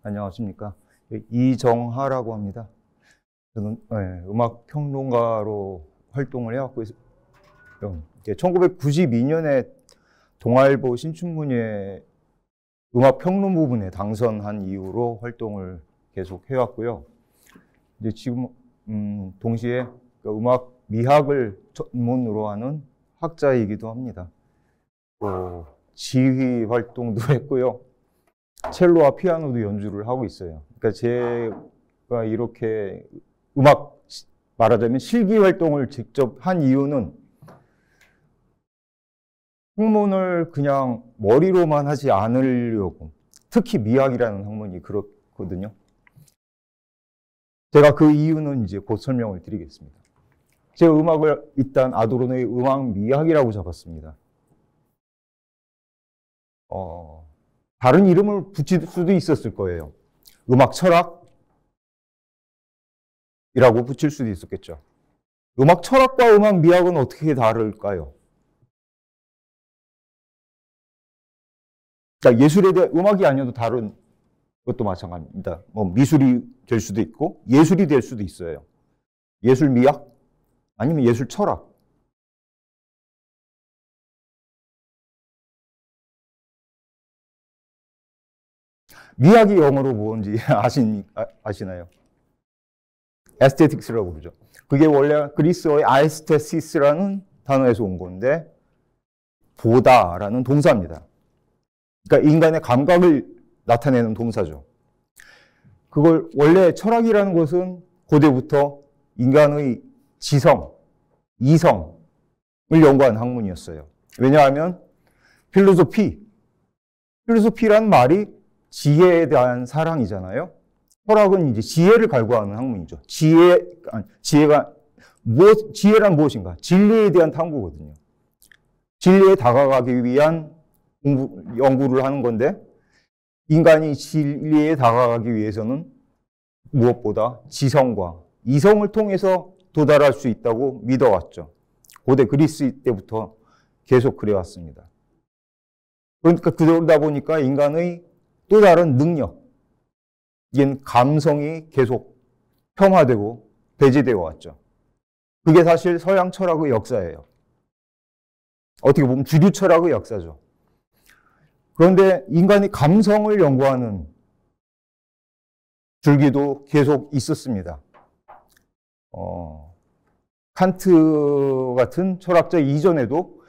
안녕하십니까. 이정하라고 합니다. 저는 음악 평론가로 활동을 해왔고, 1992년에 동아일보 신춘문예 음악 평론 부분에 당선한 이후로 활동을 계속 해왔고요. 이제 지금 동시에 음악 미학을 전문으로 하는 학자이기도 합니다. 지휘 활동도 했고요. 첼로와 피아노도 연주를 하고 있어요. 그러니까 제가 이렇게 음악, 말하자면 실기 활동을 직접 한 이유는 학문을 그냥 머리로만 하지 않으려고, 특히 미학이라는 학문이 그렇거든요. 제가 그 이유는 이제 곧 설명을 드리겠습니다. 제가 음악을 일단 아도르노의 음악 미학이라고 잡았습니다. 다른 이름을 붙일 수도 있었을 거예요. 음악 철학이라고 붙일 수도 있었겠죠. 음악 철학과 음악 미학은 어떻게 다를까요? 그러니까 예술에 대한, 음악이 아니어도 다른 것도 마찬가지입니다. 미술이 될 수도 있고 예술이 될 수도 있어요. 예술 미학 아니면 예술 철학. 미학이 영어로 뭔지 아시나요? 에스테틱스라고 그러죠. 그게 원래 그리스어의 아에스테시스라는 단어에서 온 건데, 보다라는 동사입니다. 그러니까 인간의 감각을 나타내는 동사죠. 그걸 원래 철학이라는 것은 고대부터 인간의 지성, 이성을 연구한 학문이었어요. 왜냐하면 필로소피라는 말이 지혜에 대한 사랑이잖아요. 철학은 이제 지혜를 갈구하는 학문이죠. 지혜란 무엇인가? 진리에 대한 탐구거든요. 진리에 다가가기 위한 연구를 하는 건데, 인간이 진리에 다가가기 위해서는 무엇보다 지성과 이성을 통해서 도달할 수 있다고 믿어왔죠. 고대 그리스 때부터 계속 그래왔습니다. 그러니까 그러다 보니까 인간의 또 다른 능력, 이게 감성이 계속 폄하되고 배제되어 왔죠. 그게 사실 서양 철학의 역사예요. 어떻게 보면 주류 철학의 역사죠. 그런데 인간이 감성을 연구하는 줄기도 계속 있었습니다. 칸트 같은 철학자 이전에도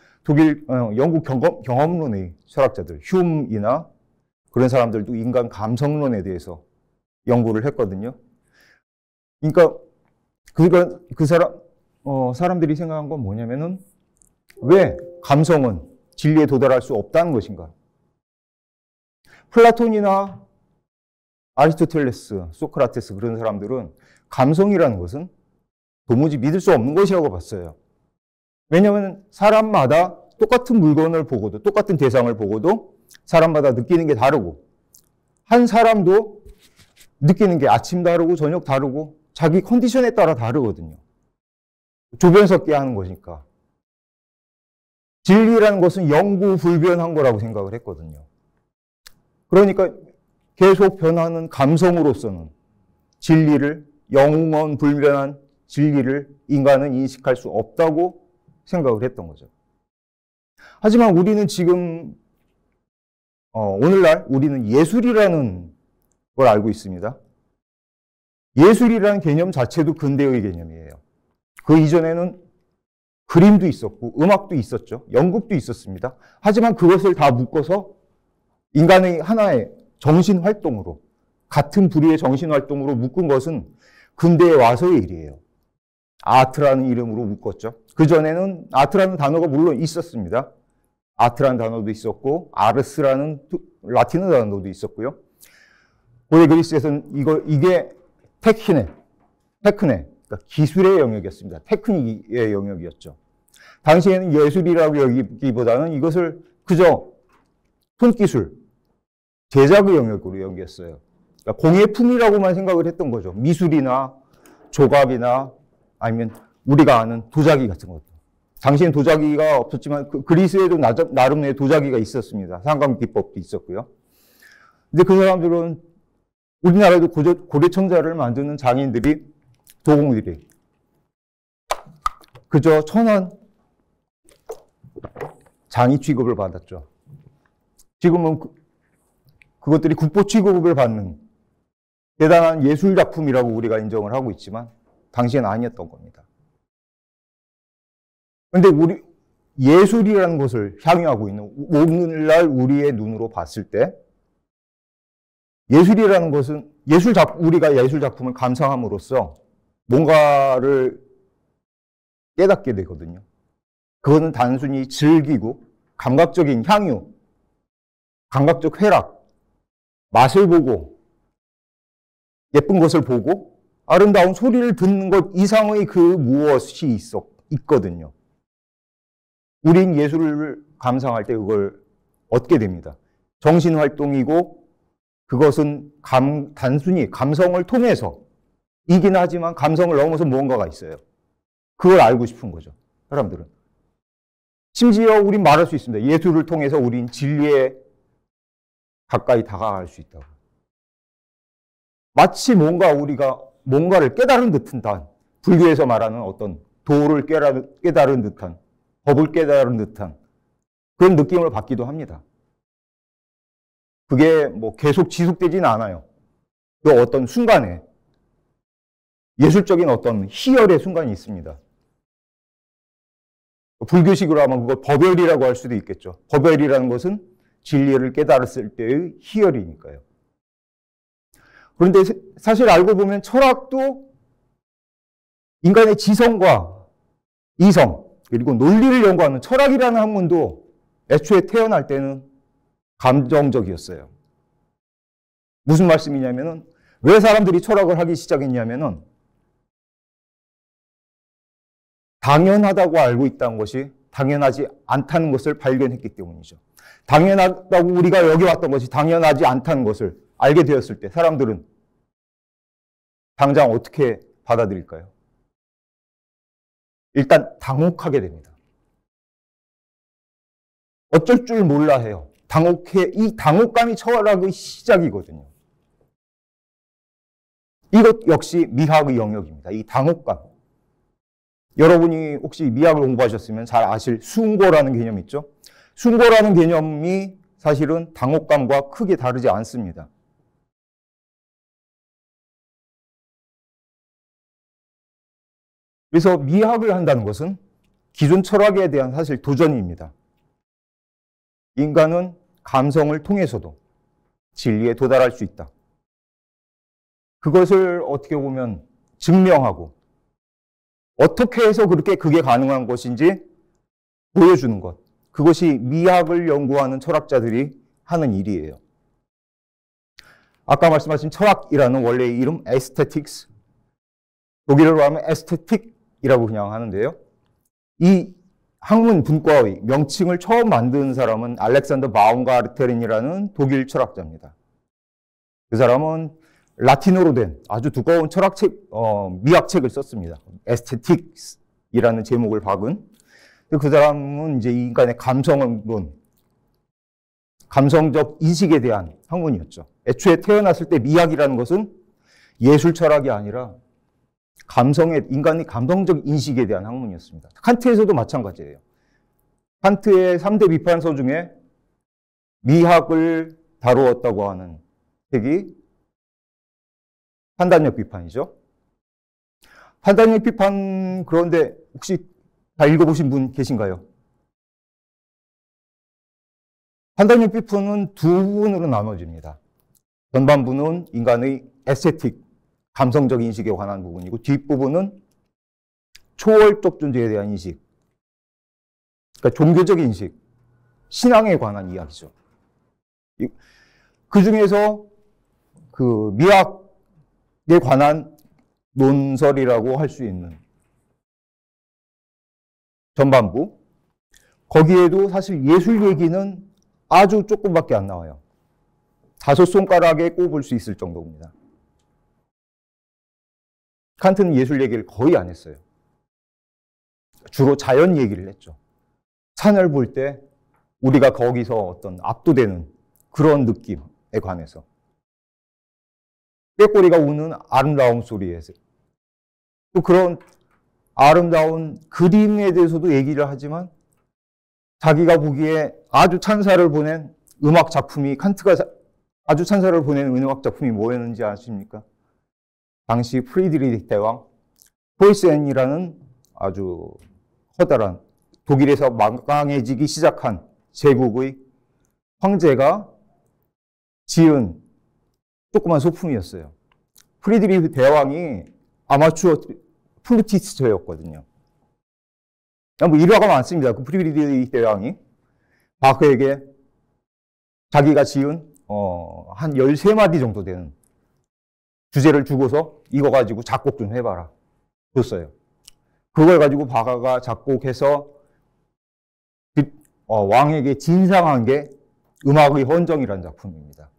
영국 경험론의 철학자들, 휴음이나 그런 사람들도 인간 감성론에 대해서 연구를 했거든요. 그러니까 사람들이 생각한 건 뭐냐면은, 왜 감성은 진리에 도달할 수 없다는 것인가? 플라톤이나 아리스토텔레스, 소크라테스 그런 사람들은 감성이라는 것은 도무지 믿을 수 없는 것이라고 봤어요. 왜냐하면 사람마다 똑같은 물건을 보고도, 똑같은 대상을 보고도 사람마다 느끼는 게 다르고, 한 사람도 느끼는 게 아침 다르고 저녁 다르고 자기 컨디션에 따라 다르거든요. 조변석계 하는 거니까. 진리라는 것은 영구불변한 거라고 생각을 했거든요. 그러니까 계속 변하는 감성으로서는 영원불변한 진리를 인간은 인식할 수 없다고 생각을 했던 거죠. 하지만 우리는 지금 오늘날 우리는 예술이라는 걸 알고 있습니다. 예술이라는 개념 자체도 근대의 개념이에요. 그 이전에는 그림도 있었고 음악도 있었죠. 연극도 있었습니다. 하지만 그것을 다 묶어서 인간의 하나의 정신활동으로, 같은 부류의 정신활동으로 묶은 것은 근대에 와서의 일이에요. 아트라는 이름으로 묶었죠. 그전에는 아트라는 단어가 물론 있었습니다. 아트라는 단어도 있었고 아르스라는 라틴어 단어도 있었고요. 고대 그리스에서는 이게 테크네, 그러니까 기술의 영역이었습니다. 테크닉의 영역이었죠. 당시에는 예술이라고 여기기보다는 이것을 그저 손기술, 제작의 영역으로 여겼어요. 그러니까 공예품이라고만 생각을 했던 거죠. 미술이나 조각이나 아니면 우리가 아는 도자기 같은 것도. 당시엔 도자기가 없었지만 그리스에도 나름의 도자기가 있었습니다. 삼강비법도 있었고요. 근데 그 사람들은 우리나라도 고래청자를 만드는 장인들이, 도공들이 그저 천한 장이 취급을 받았죠. 지금은 그것들이 국보 취급을 받는 대단한 예술작품이라고 우리가 인정을 하고 있지만 당시엔 아니었던 겁니다. 그런데 우리 예술이라는 것을 향유하고 있는, 오늘날 우리의 눈으로 봤을 때 예술이라는 것은 우리가 예술작품을 감상함으로써 뭔가를 깨닫게 되거든요. 그거는 단순히 즐기고 감각적인 향유, 감각적 쾌락, 맛을 보고 예쁜 것을 보고 아름다운 소리를 듣는 것 이상의 그 무엇이 있거든요. 우린 예술을 감상할 때 그걸 얻게 됩니다. 정신활동이고 그것은 단순히 감성을 통해서 이긴 하지만 감성을 넘어서 무언가가 있어요. 그걸 알고 싶은 거죠, 사람들은. 심지어 우린 말할 수 있습니다. 예술을 통해서 우린 진리에 가까이 다가갈 수 있다고. 마치 우리가 뭔가를 깨달은 듯한, 불교에서 말하는 어떤 도를 깨달은 듯한, 법을 깨달은 듯한 그런 느낌을 받기도 합니다. 그게 계속 지속되지는 않아요. 그 어떤 순간에 예술적인 어떤 희열의 순간이 있습니다. 불교식으로 하면 그걸 법열이라고 할 수도 있겠죠. 법열이라는 것은 진리를 깨달았을 때의 희열이니까요. 그런데 사실 알고 보면 철학도 인간의 지성과 이성, 그리고 논리를 연구하는 철학이라는 학문도 애초에 태어날 때는 감정적이었어요. 무슨 말씀이냐면은, 왜 사람들이 철학을 하기 시작했냐면은 당연하다고 알고 있다는 것이 당연하지 않다는 것을 발견했기 때문이죠. 당연하다고 우리가 여기 왔던 것이 당연하지 않다는 것을 알게 되었을 때 사람들은 당장 어떻게 받아들일까요? 일단 당혹하게 됩니다. 어쩔 줄 몰라 해요. 이 당혹감이 철학의 시작이거든요. 이것 역시 미학의 영역입니다. 이 당혹감. 여러분이 혹시 미학을 공부하셨으면 잘 아실 숭고라는 개념 있죠? 숭고라는 개념이 사실은 당혹감과 크게 다르지 않습니다. 그래서 미학을 한다는 것은 기존 철학에 대한 사실 도전입니다. 인간은 감성을 통해서도 진리에 도달할 수 있다. 그것을 어떻게 보면 증명하고 어떻게 해서 그게 가능한 것인지 보여주는 것. 그것이 미학을 연구하는 철학자들이 하는 일이에요. 아까 말씀하신 철학이라는 원래의 이름 에스테틱스, 독일어로 하면 에스테틱이라고 그냥 하는데요. 이 학문 분과의 명칭을 처음 만든 사람은 알렉산더 바움가르테른이라는 독일 철학자입니다. 그 사람은 라틴어로 된 아주 두꺼운 미학책을 썼습니다. 에스테틱이라는 제목을 박은. 그 사람은 이제 인간의 감성론, 감성적 인식에 대한 학문이었죠. 애초에 태어났을 때 미학이라는 것은 예술 철학이 아니라 인간의 감성적 인식에 대한 학문이었습니다. 칸트에서도 마찬가지예요. 칸트의 3대 비판서 중에 미학을 다루었다고 하는 책이 판단력 비판이죠. 판단력 비판, 그런데 혹시 다 읽어보신 분 계신가요? 판단력 비판은 두 부분으로 나눠집니다. 전반부는 인간의 에스테틱, 감성적 인식에 관한 부분이고, 뒷부분은 초월적 존재에 대한 인식, 그러니까 종교적 인식, 신앙에 관한 이야기죠. 그 중에서 그 미학에 관한 논설이라고 할 수 있는 전반부, 거기에도 사실 예술 얘기는 아주 조금밖에 안 나와요. 5손가락에 꼽을 수 있을 정도입니다. 칸트는 예술 얘기를 거의 안 했어요. 주로 자연 얘기를 했죠. 산을 볼 때 우리가 거기서 어떤 압도되는 그런 느낌에 관해서. 꾀꼬리가 우는 아름다운 소리에서 또 그런 아름다운 그림에 대해서도 얘기를 하지만 자기가 보기에 아주 찬사를 보낸 음악 작품이 칸트가 아주 찬사를 보낸 음악 작품이 뭐였는지 아십니까? 당시 프리드리히 대왕 포이센이라는 아주 커다란 독일에서 막강해지기 시작한 제국의 황제가 지은 조그만 소품이었어요. 프리드리히 대왕이 아마추어 플루티스트였거든요. 뭐 일화가 많습니다. 그 프리드리히 대왕이 바흐에게 자기가 지은 한 13마디 정도 되는 주제를 주고서 이거 가지고 작곡 좀 해봐라 줬어요. 그걸 가지고 바흐가 작곡해서 왕에게 진상한 게 음악의 헌정이라는 작품입니다.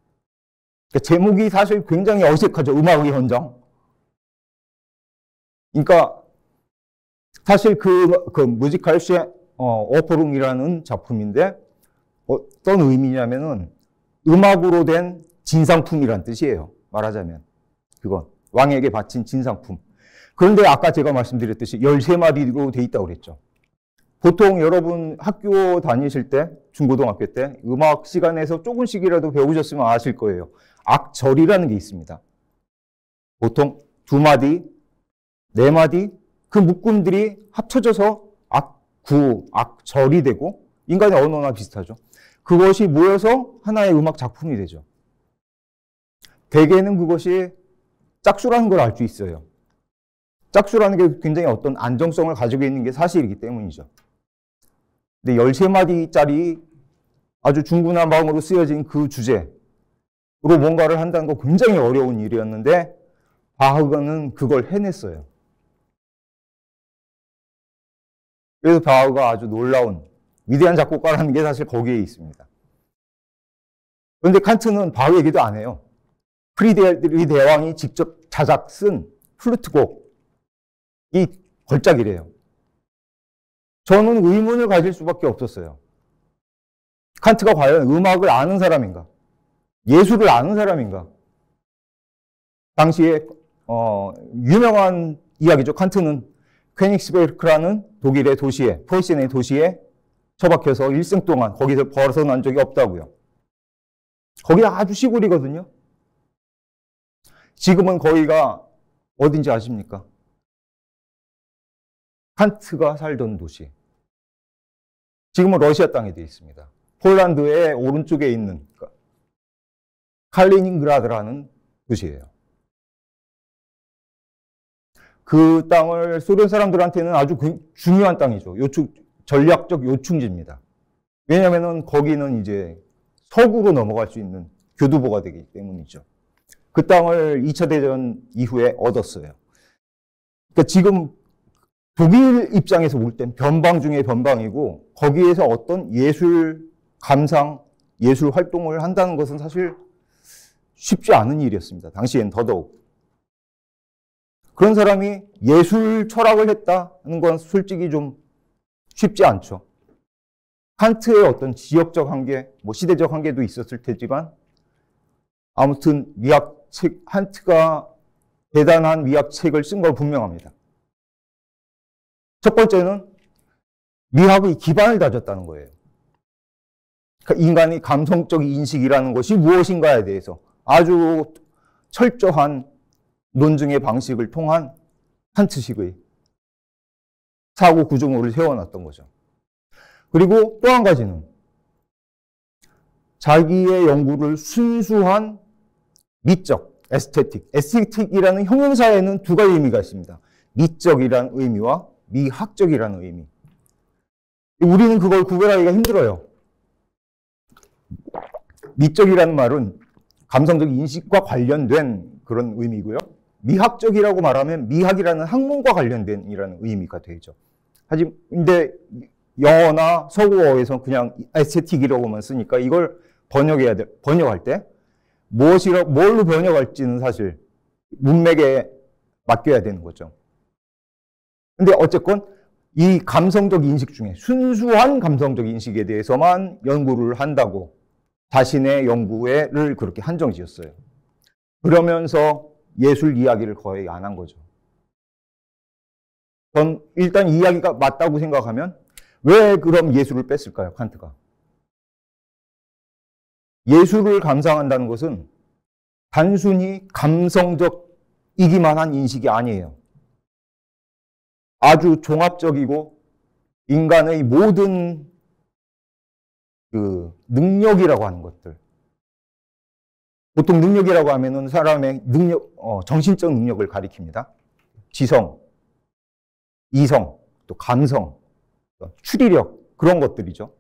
그러니까 제목이 사실 굉장히 어색하죠. 음악의 헌정. 그러니까 사실 그 뮤지컬 쉐 오퍼룸이라는 작품인데 어떤 의미냐면은 음악으로 된 진상품이란 뜻이에요. 말하자면 그건 왕에게 바친 진상품. 그런데 아까 제가 말씀드렸듯이 13마디로 돼 있다고 그랬죠. 보통 여러분 학교 다니실 때, 중고등학교 때 음악 시간에서 조금씩이라도 배우셨으면 아실 거예요. 악절이라는 게 있습니다. 보통 2마디, 4마디 그 묶음들이 합쳐져서 악구, 악절이 되고 인간의 언어나 비슷하죠. 그것이 모여서 하나의 음악 작품이 되죠. 대개는 그것이 짝수라는 걸 알 수 있어요. 짝수라는 게 굉장히 어떤 안정성을 가지고 있는 게 사실이기 때문이죠. 근데 13마디짜리 아주 중구난 마음으로 쓰여진 그 주제로 뭔가를 한다는 거 굉장히 어려운 일이었는데 바흐는 그걸 해냈어요. 그래서 바흐가 아주 놀라운 위대한 작곡가라는 게 사실 거기에 있습니다. 그런데 칸트는 바흐 얘기도 안 해요. 프리드리히 대왕이 직접 자작 쓴 플루트곡이 걸작이래요. 저는 의문을 가질 수밖에 없었어요. 칸트가 과연 음악을 아는 사람인가? 예술을 아는 사람인가? 당시에 유명한 이야기죠. 칸트는 퀘닉스베르크라는 독일의 도시에, 포이센의 도시에 처박혀서 일생 동안 거기서 벗어난 적이 없다고요. 거기가 아주 시골이거든요. 지금은 거기가 어딘지 아십니까? 칸트가 살던 도시. 지금은 러시아 땅에 되어 있습니다. 폴란드의 오른쪽에 있는 칼리닝그라드라는 도시예요. 그 땅을 소련 사람들한테는 아주 중요한 땅이죠. 전략적 요충지입니다. 왜냐하면 거기는 이제 서구로 넘어갈 수 있는 교두보가 되기 때문이죠. 그 땅을 2차 대전 이후에 얻었어요. 그러니까 지금 독일 입장에서 볼 땐 변방 중에 변방이고 거기에서 어떤 예술 감상, 예술 활동을 한다는 것은 사실 쉽지 않은 일이었습니다. 당시엔 더더욱. 그런 사람이 예술 철학을 했다는 건 솔직히 좀 쉽지 않죠. 칸트의 어떤 지역적 한계, 시대적 한계도 있었을 테지만 아무튼 칸트가 대단한 미학책을 쓴 건 분명합니다. 첫 번째는 미학의 기반을 다졌다는 거예요. 그러니까 인간의 감성적 인식이라는 것이 무엇인가에 대해서 아주 철저한 논증의 방식을 통한 칸트식의 사고 구조물을 세워놨던 거죠. 그리고 또 한 가지는 자기의 연구를 순수한 미적, 에스테틱이라는 형용사에는 두 가지 의미가 있습니다. 미적이라는 의미와 미학적이라는 의미. 우리는 그걸 구별하기가 힘들어요. 미적이라는 말은 감성적 인식과 관련된 그런 의미고요. 미학적이라고 말하면 미학이라는 학문과 관련된 이라는 의미가 되죠. 하지만 근데 영어나 서구어에서 그냥 에스테틱이라고만 쓰니까 이걸 번역할 때 뭘로 번역할지는 사실 문맥에 맡겨야 되는 거죠. 근데 어쨌건 이 감성적 인식 중에 순수한 감성적 인식에 대해서만 연구를 한다고 자신의 연구를 그렇게 한정 지었어요. 그러면서 예술 이야기를 거의 안 한 거죠. 전 일단 이 이야기가 맞다고 생각하면 왜 그럼 예술을 뺐을까요, 칸트가? 예술을 감상한다는 것은 단순히 감성적이기만 한 인식이 아니에요. 아주 종합적이고 인간의 모든 그 능력이라고 하는 것들. 보통 능력이라고 하면은 사람의 능력, 정신적 능력을 가리킵니다. 지성, 이성, 또 감성, 추리력, 그런 것들이죠.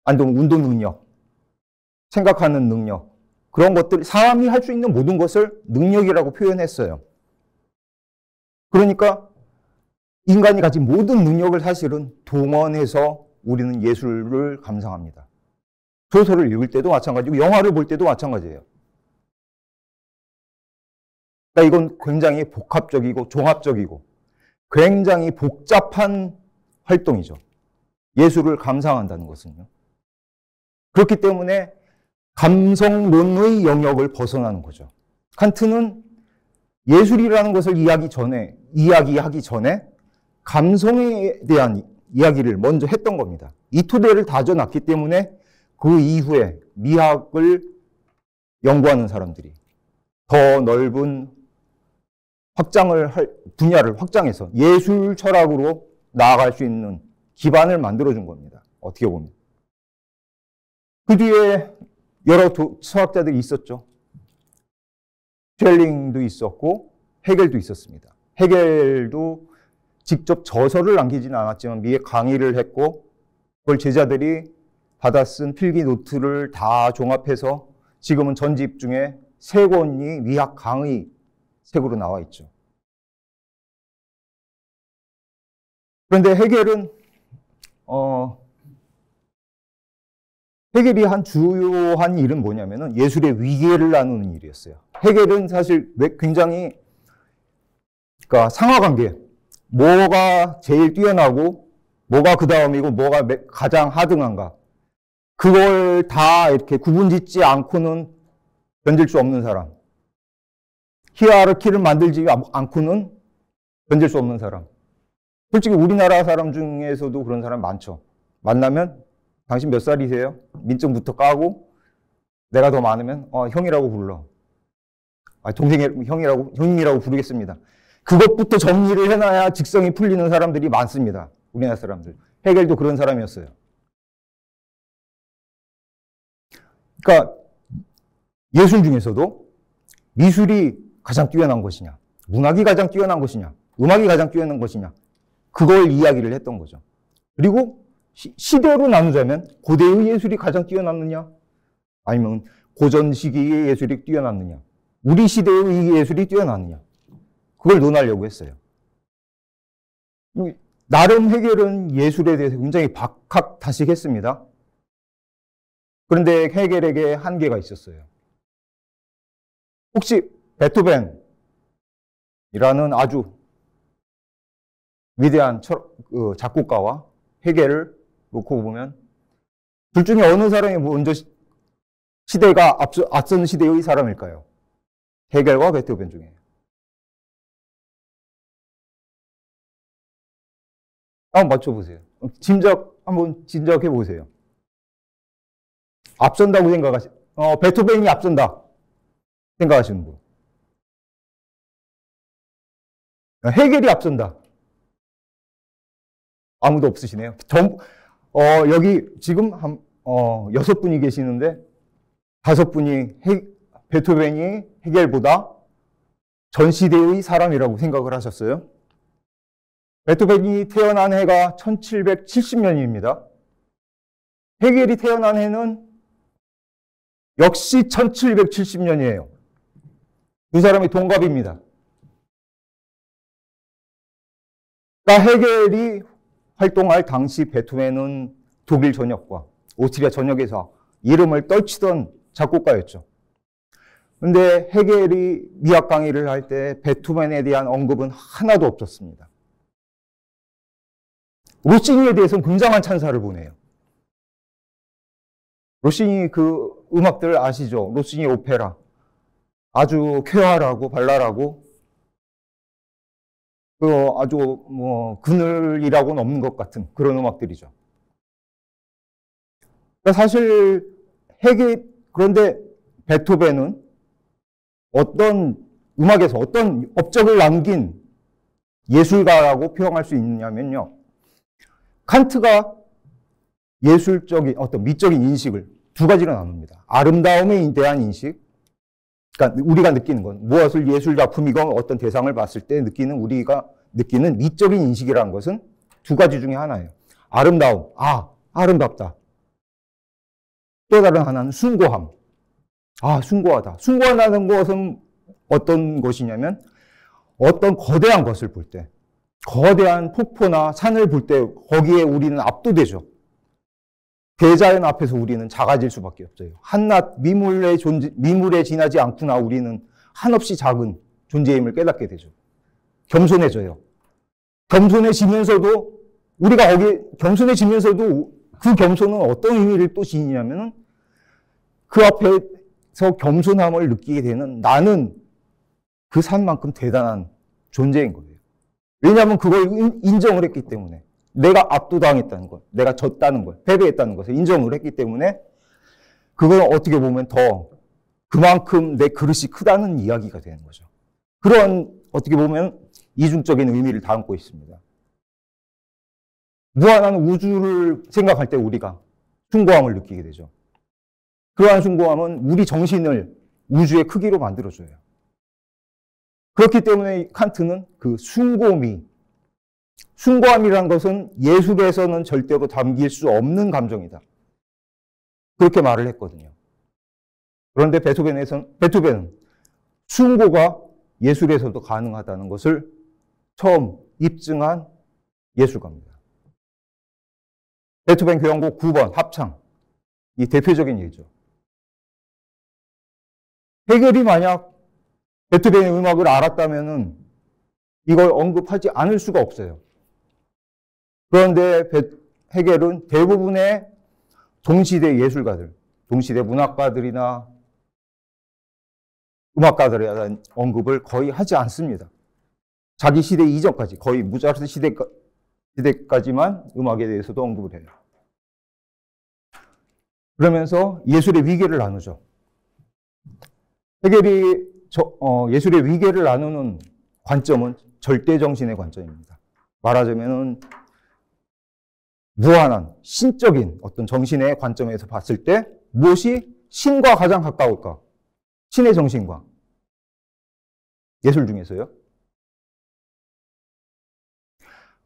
아니면 운동 능력, 생각하는 능력, 그런 것들, 사람이 할 수 있는 모든 것을 능력이라고 표현했어요. 그러니까 인간이 가진 모든 능력을 사실은 동원해서 우리는 예술을 감상합니다. 소설을 읽을 때도 마찬가지고 영화를 볼 때도 마찬가지예요. 그러니까 이건 굉장히 복합적이고 종합적이고 굉장히 복잡한 활동이죠. 예술을 감상한다는 것은요. 그렇기 때문에 감성론의 영역을 벗어나는 거죠. 칸트는 예술이라는 것을 이야기하기 전에 감성에 대한 이야기를 먼저 했던 겁니다. 이 토대를 다져놨기 때문에 그 이후에 미학을 연구하는 사람들이 더 넓은 분야를 확장해서 예술 철학으로 나아갈 수 있는 기반을 만들어준 겁니다. 어떻게 보면. 그 뒤에 여러 철학자들이 있었죠. 쉘링도 있었고 헤겔도 있었습니다. 헤겔도 직접 저서를 남기지는 않았지만 미에 강의를 했고 그걸 제자들이 받아 쓴 필기 노트를 다 종합해서 지금은 전집 중에 3권이 미학 강의 책으로 나와 있죠. 그런데 헤겔이 한 주요한 일은 뭐냐면은 예술의 위계를 나누는 일이었어요. 헤겔은 사실 굉장히 그러니까 상하관계, 뭐가 제일 뛰어나고 뭐가 그 다음이고 뭐가 가장 하등한가, 그걸 다 이렇게 구분짓지 않고는 견딜 수 없는 사람, 히에라르키를 만들지 않고는 견딜 수 없는 사람. 솔직히 우리나라 사람 중에서도 그런 사람 많죠. 만나면 당신 몇 살이세요? 민증부터 까고 내가 더 많으면 형이라고 불러. 형님이라고 부르겠습니다. 그것부터 정리를 해놔야 직성이 풀리는 사람들이 많습니다. 우리나라 사람들. 헤겔도 그런 사람이었어요. 그러니까 예술 중에서도 미술이 가장 뛰어난 것이냐, 문학이 가장 뛰어난 것이냐, 음악이 가장 뛰어난 것이냐, 그걸 이야기를 했던 거죠. 그리고 시대로 나누자면 고대의 예술이 가장 뛰어났느냐, 아니면 고전 시기의 예술이 뛰어났느냐, 우리 시대의 예술이 뛰어났느냐, 그걸 논하려고 했어요. 나름 헤겔은 예술에 대해서 굉장히 박학다식했습니다. 그런데 헤겔에게 한계가 있었어요. 혹시 베토벤이라는 아주 위대한 작곡가와 헤겔을 놓고 보면 둘 중에 어느 사람이 먼저 시대가 앞선 시대의 사람일까요? 헤겔과 베토벤 중에. 한번 맞춰보세요. 한번 짐작해 보세요. 앞선다고 베토벤이 앞선다 생각하시는 분. 헤겔이 앞선다. 아무도 없으시네요. 여기 지금 6분이 계시는데 5분이 베토벤이 헤겔보다 전 시대의 사람이라고 생각을 하셨어요. 베토벤이 태어난 해가 1770년입니다. 헤겔이 태어난 해는 역시 1770년이에요. 두 사람이 동갑입니다. 그러니까 헤겔이 활동할 당시 베토벤은 독일 전역과 오스트리아 전역에서 이름을 떨치던 작곡가였죠. 그런데 헤겔이 미학 강의를 할 때 베토벤에 대한 언급은 하나도 없었습니다. 로시니에 대해서는 굉장한 찬사를 보내요. 로시니 그 음악들 아시죠? 로시니 오페라. 아주 쾌활하고 발랄하고 아주 그늘이라고는 없는 것 같은 그런 음악들이죠. 그러니까 사실 그런데 베토벤은 어떤 음악에서 어떤 업적을 남긴 예술가라고 표현할 수 있느냐면요. 칸트가 예술적인 어떤 미적인 인식을 두 가지로 나눕니다. 아름다움에 대한 인식, 그러니까 우리가 느끼는 건 무엇을 예술 작품이건 어떤 대상을 봤을 때 우리가 느끼는 미적인 인식이라는 것은 두 가지 중에 하나예요. 아름다움, 아름답다. 또 다른 하나는 숭고함. 숭고하다. 숭고하다는 것은 어떤 것이냐면 어떤 거대한 것을 볼 때, 거대한 폭포나 산을 볼 때 거기에 우리는 압도되죠. 대자연 앞에서 우리는 작아질 수밖에 없어요. 한낱 미물에 지나지 않구나 우리는 한없이 작은 존재임을 깨닫게 되죠. 겸손해져요. 겸손해지면서도 그 겸손은 어떤 의미를 또 지니냐면은 그 앞에서 겸손함을 느끼게 되는 나는 그 산만큼 대단한 존재인 거예요. 왜냐하면 그걸 인정을 했기 때문에. 내가 압도당했다는 것, 내가 졌다는 것, 패배했다는 것을 인정을 했기 때문에 그건 어떻게 보면 더 그만큼 내 그릇이 크다는 이야기가 되는 거죠. 그런 어떻게 보면 이중적인 의미를 담고 있습니다. 무한한 우주를 생각할 때 우리가 숭고함을 느끼게 되죠. 그러한 숭고함은 우리 정신을 우주의 크기로 만들어줘요. 그렇기 때문에 칸트는 그 숭고함이라는 것은 예술에서는 절대로 담길 수 없는 감정이다. 그렇게 말을 했거든요. 그런데 베토벤은 숭고가 예술에서도 가능하다는 것을 처음 입증한 예술가입니다. 베토벤 교향곡 9번 합창, 이 대표적인 예죠. 헤겔이 만약 베토벤의 음악을 알았다면은 이걸 언급하지 않을 수가 없어요. 그런데 헤겔은 대부분의 동시대 예술가들, 동시대 문학가들이나 음악가들에 대한 언급을 거의 하지 않습니다. 자기 시대 이전까지, 거의 모차르트 시대까지만 음악에 대해서도 언급을 해요. 그러면서 예술의 위계를 나누죠. 헤겔이 예술의 위계를 나누는 관점은 절대정신의 관점입니다. 말하자면 무한한 신적인 어떤 정신의 관점에서 봤을 때 무엇이 신과 가장 가까울까? 신의 정신과. 예술 중에서요.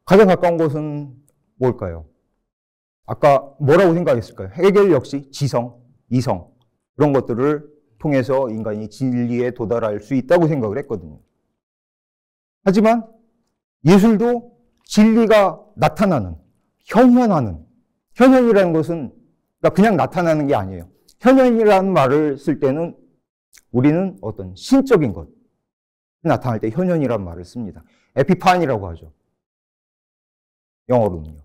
가장 가까운 것은 뭘까요? 아까 뭐라고 생각했을까요? 헤겔 역시 지성, 이성 그런 것들을 통해서 인간이 진리에 도달할 수 있다고 생각을 했거든요. 하지만 예술도 진리가 나타나는, 현현이라는 것은 그냥 나타나는 게 아니에요. 현현이라는 말을 쓸 때는 우리는 어떤 신적인 것 나타날 때 현현이라는 말을 씁니다. 에피판이라고 하죠. 영어로는요.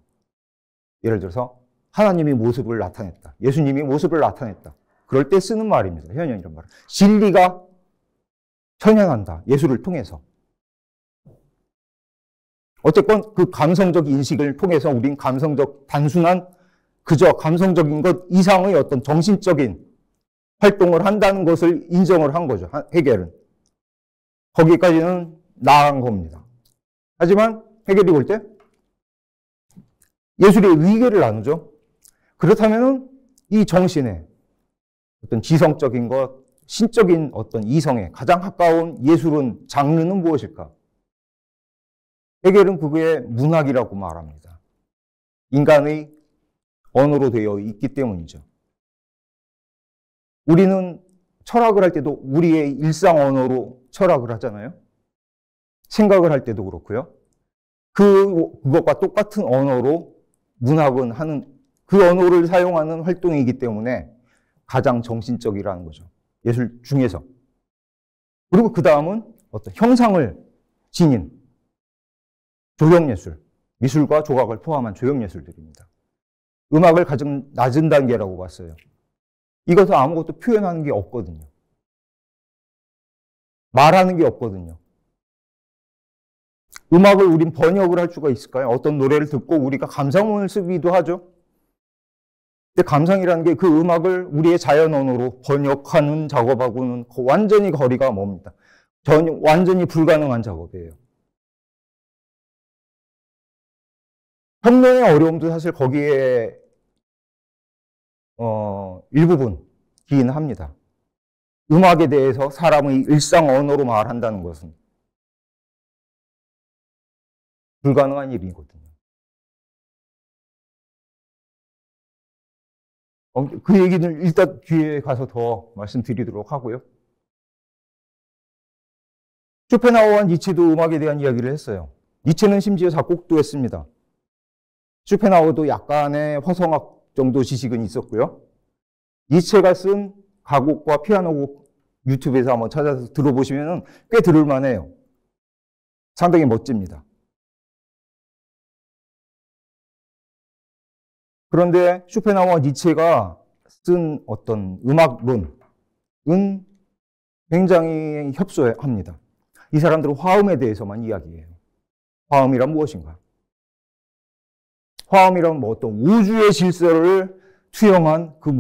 예를 들어서 하나님이 모습을 나타냈다. 예수님이 모습을 나타냈다. 그럴 때 쓰는 말입니다. 현현이라는 말은. 진리가 현현한다. 예술을 통해서. 어쨌건 그 감성적 인식을 통해서 우린 단순한 그저 감성적인 것 이상의 어떤 정신적인 활동을 한다는 것을 인정을 한 거죠. 헤겔은. 거기까지는 나아간 겁니다. 하지만 헤겔이 볼 때 예술의 위계를 나누죠. 그렇다면 이 정신의 어떤 지성적인 것, 신적인 어떤 이성에 가장 가까운 예술은, 장르는 무엇일까? 헤겔은 그게 문학이라고 말합니다. 인간의 언어로 되어 있기 때문이죠. 우리는 철학을 할 때도 우리의 일상 언어로 철학을 하잖아요. 생각을 할 때도 그렇고요. 그것과 똑같은 언어로 문학은 하는, 그 언어를 사용하는 활동이기 때문에 가장 정신적이라는 거죠. 예술 중에서. 그리고 그 다음은 어떤 형상을 지닌 조형예술, 미술과 조각을 포함한 조형예술들입니다. 음악을 가장 낮은 단계라고 봤어요. 이것은 아무것도 표현하는 게 없거든요. 말하는 게 없거든요. 음악을 우린 번역을 할 수가 있을까요? 어떤 노래를 듣고 우리가 감상문을 쓰기도 하죠. 근데 감상이라는 게 그 음악을 우리의 자연 언어로 번역하는 작업하고는 완전히 거리가 멉니다. 완전히 불가능한 작업이에요. 평론의 어려움도 사실 거기에 일부분이긴 합니다. 음악에 대해서 사람의 일상 언어로 말한다는 것은 불가능한 일이거든요. 그 얘기는 일단 뒤에 가서 더 말씀드리도록 하고요. 쇼펜하우어와 니체도 음악에 대한 이야기를 했어요. 니체는 심지어 작곡도 했습니다. 쇼펜하우어도 약간의 화성학 정도 지식은 있었고요. 니체가 쓴 가곡과 피아노곡 유튜브에서 한번 찾아서 들어보시면 꽤 들을만해요. 상당히 멋집니다. 그런데 쇼펜하우어와 니체가 쓴 어떤 음악론은 굉장히 협소합니다. 이 사람들은 화음에 대해서만 이야기해요. 화음이란 무엇인가? 화음이란 뭐 어떤 우주의 질서를 투영한 그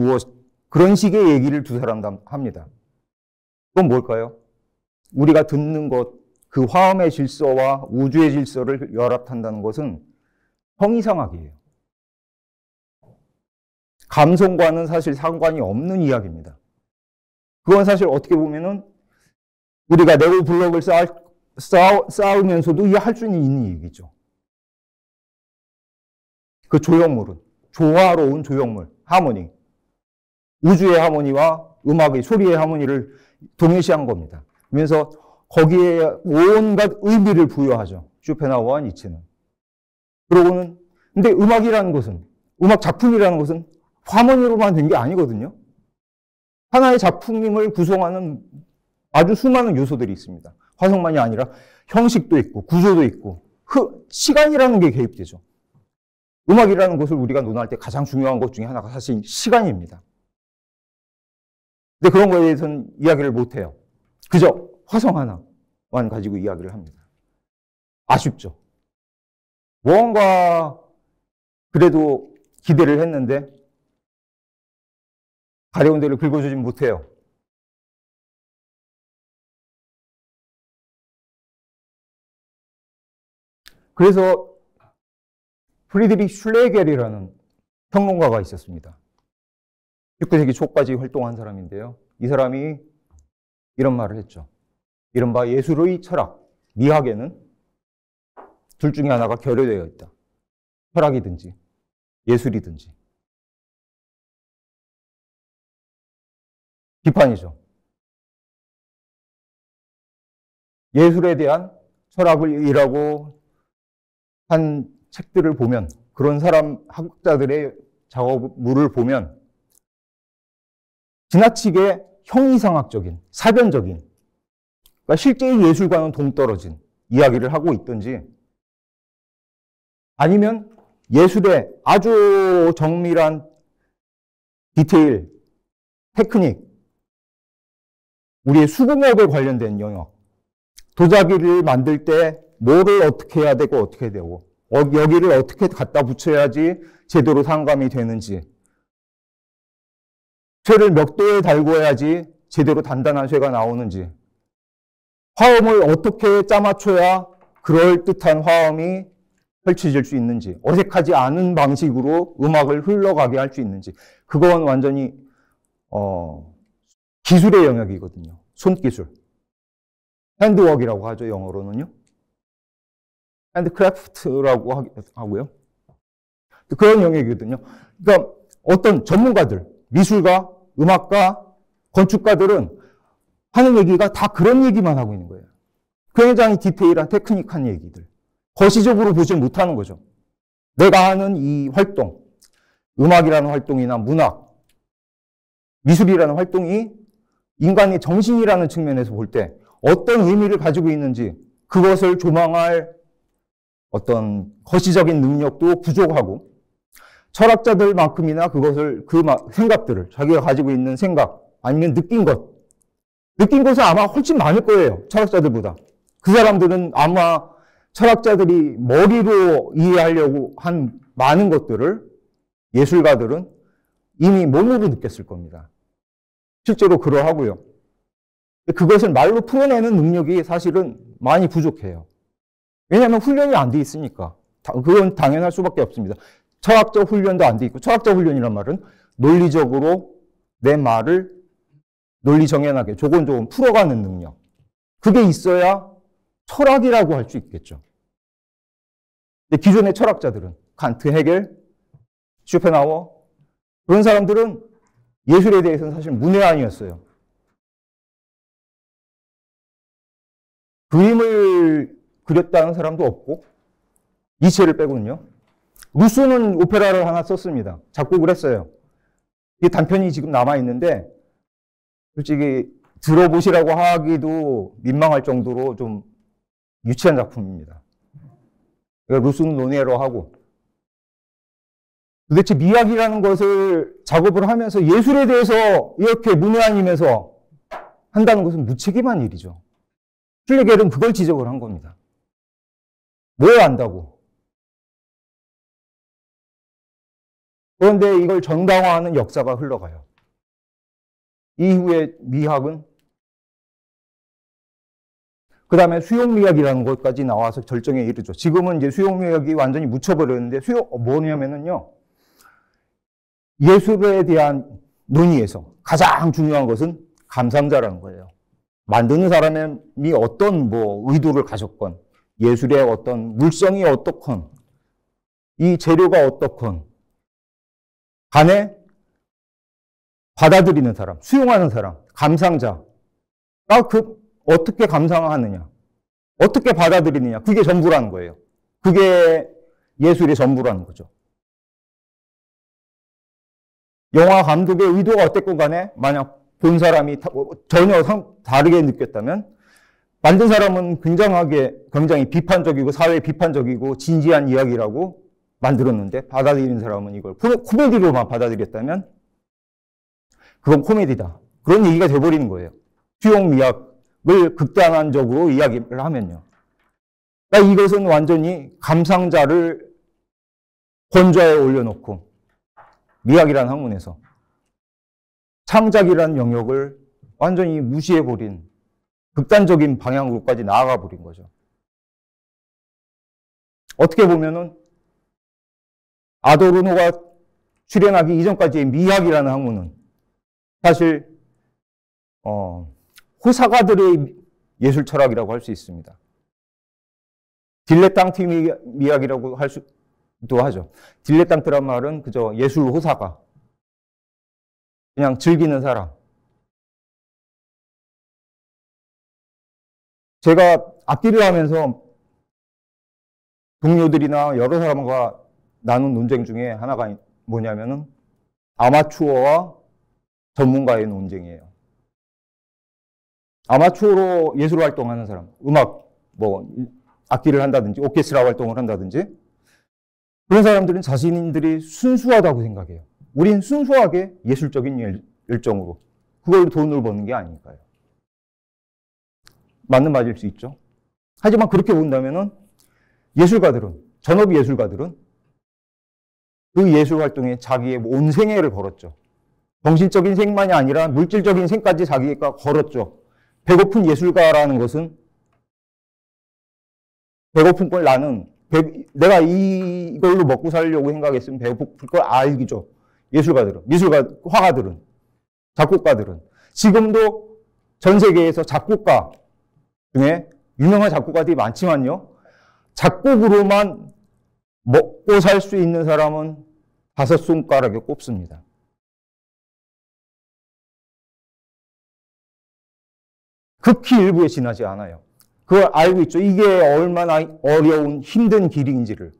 그런 식의 얘기를 두 사람 합니다. 그건 뭘까요? 우리가 듣는 것, 그 화음의 질서와 우주의 질서를 결합한다는 것은 형이상학이에요. 감성과는 사실 상관이 없는 이야기입니다. 그건 사실 어떻게 보면은 우리가 네오 블록을 쌓으면서도 할 수 있는 얘기죠. 그 조형물은 조화로운 조형물, 하모니, 우주의 하모니와 음악의 소리의 하모니를 동일시한 겁니다. 그래서 거기에 온갖 의미를 부여하죠. 쇼펜하우어와 니체는. 그러고는 근데 음악이라는 것은, 음악 작품이라는 것은 하모니로만 된 게 아니거든요. 하나의 작품을 구성하는 아주 수많은 요소들이 있습니다. 화성만이 아니라 형식도 있고 구조도 있고 시간이라는 게 개입되죠. 음악이라는 것을 우리가 논할 때 가장 중요한 것 중에 하나가 사실 시간입니다. 근데 그런 거에 대해서는 이야기를 못해요. 그저 화성 하나만 가지고 이야기를 합니다. 아쉽죠. 뭔가 그래도 기대를 했는데 가려운 데를 긁어주진 못해요. 그래서 프리드리히 슐레겔이라는 평론가가 있었습니다. 19세기 초까지 활동한 사람인데요. 이 사람이 이런 말을 했죠. 이른바 예술의 철학, 미학에는 둘 중에 하나가 결여되어 있다. 철학이든지 예술이든지. 비판이죠. 예술에 대한 철학을 일하고 한 책들을 보면, 그런 학자들의 작업물을 보면 지나치게 형이상학적인, 사변적인, 그러니까 실제의 예술과는 동떨어진 이야기를 하고 있든지, 아니면 예술의 아주 정밀한 디테일, 테크닉, 우리의 수공업에 관련된 영역, 도자기를 만들 때 뭐를 어떻게 해야 되고 어떻게 되고, 여기를 어떻게 갖다 붙여야지 제대로 상감이 되는지, 쇠를 몇 도에 달궈야지 제대로 단단한 쇠가 나오는지, 화음을 어떻게 짜맞춰야 그럴듯한 화음이 펼쳐질 수 있는지, 어색하지 않은 방식으로 음악을 흘러가게 할 수 있는지, 그건 완전히 기술의 영역이거든요. 손기술. 핸드워크라고 하죠, 영어로는요. 핸드크래프트라고 하고요. 그런 영역이거든요. 그러니까 어떤 전문가들, 미술가, 음악가, 건축가들은 하는 얘기가 다 그런 얘기만 하고 있는 거예요. 굉장히 디테일한 테크닉한 얘기들. 거시적으로 보지 못하는 거죠. 내가 하는 이 활동, 음악이라는 활동이나 문학, 미술이라는 활동이 인간의 정신이라는 측면에서 볼 때 어떤 의미를 가지고 있는지, 그것을 조망할 어떤 거시적인 능력도 부족하고, 철학자들만큼이나 그것을, 생각들을, 자기가 가지고 있는 생각, 아니면 느낀 것, 느낀 것은 아마 훨씬 많을 거예요. 철학자들보다. 그 사람들은 아마 철학자들이 머리로 이해하려고 한 많은 것들을 예술가들은 이미 몸으로 느꼈을 겁니다. 실제로 그러하고요. 그것을 말로 풀어내는 능력이 사실은 많이 부족해요. 왜냐하면 훈련이 안 돼 있으니까. 그건 당연할 수밖에 없습니다. 철학적 훈련도 안 돼 있고, 철학적 훈련이란 말은 논리적으로 내 말을 논리 정연하게 조곤조곤 풀어가는 능력. 그게 있어야 철학이라고 할 수 있겠죠. 근데 기존의 철학자들은 칸트, 헤겔, 쇼펜하우어 그런 사람들은 예술에 대해서는 사실 문외한이었어요. 그림을 그렸다는 사람도 없고 니체를 빼고는요. 루소는 오페라를 하나 썼습니다. 작곡을 했어요. 이 단편이 지금 남아있는데 솔직히 들어보시라고 하기도 민망할 정도로 좀 유치한 작품입니다. 루소는 논외로 하고 도대체 미학이라는 것을 작업을 하면서 예술에 대해서 이렇게 문외한이면서 한다는 것은 무책임한 일이죠. 슐레겔은 그걸 지적을 한 겁니다. 뭘 안다고. 그런데 이걸 정당화하는 역사가 흘러가요. 이후에 미학은 그 다음에 수용미학이라는 것까지 나와서 절정에 이르죠. 지금은 이제 수용미학이 완전히 묻혀버렸는데 뭐냐면은요. 예술에 대한 논의에서 가장 중요한 것은 감상자라는 거예요. 만드는 사람이 어떤 의도를 가졌건, 예술의 어떤 물성이 어떻건, 이 재료가 어떻건, 간에 받아들이는 사람, 수용하는 사람, 감상자가 어떻게 감상하느냐, 어떻게 받아들이느냐, 그게 전부라는 거예요. 그게 예술의 전부라는 거죠. 영화 감독의 의도가 어땠건 간에 만약 본 사람이 전혀 다르게 느꼈다면 만든 사람은 굉장히 비판적이고 사회 비판적이고 진지한 이야기라고 만들었는데 받아들이는 사람은 이걸 코미디로만 받아들였다면 그건 코미디다. 그런 얘기가 돼버리는 거예요. 수용미학을 극단적으로 이야기를 하면요. 그러니까 이것은 완전히 감상자를 권좌에 올려놓고 미학이라는 학문에서 창작이라는 영역을 완전히 무시해버린 극단적인 방향으로까지 나아가버린 거죠. 어떻게 보면은 아도르노가 출연하기 이전까지의 미학이라는 학문은 사실 호사가들의 예술 철학이라고 할 수 있습니다. 딜레탕트 미학이라고 할 수도 하죠. 딜레탕트란 말은 그저 예술 호사가, 그냥 즐기는 사람. 제가 악기를 하면서 동료들이나 여러 사람과 나눈 논쟁 중에 하나가 뭐냐면은 아마추어와 전문가의 논쟁이에요. 아마추어로 예술 활동하는 사람, 음악, 악기를 한다든지 오케스트라 활동을 한다든지 그런 사람들은 자신들이 순수하다고 생각해요. 우린 순수하게 예술적인 열정으로 그걸 돈을 버는 게 아닐까요? 맞는 말일 수 있죠. 하지만 그렇게 본다면은 전업 예술가들은 그 예술 활동에 자기의 온 생애를 걸었죠. 정신적인 생만이 아니라 물질적인 생까지 자기가 걸었죠. 배고픈 예술가라는 것은 배고픈 걸 내가 이걸로 먹고 살려고 생각했으면 배고플 걸 알기죠. 예술가들은, 화가들은, 작곡가들은. 지금도 전 세계에서 작곡가 중에 유명한 작곡가들이 많지만요. 작곡으로만 먹고 살 수 있는 사람은 5손가락에 꼽습니다. 극히 일부에 지나지 않아요. 그걸 알고 있죠. 이게 얼마나 어려운 힘든 길인지를.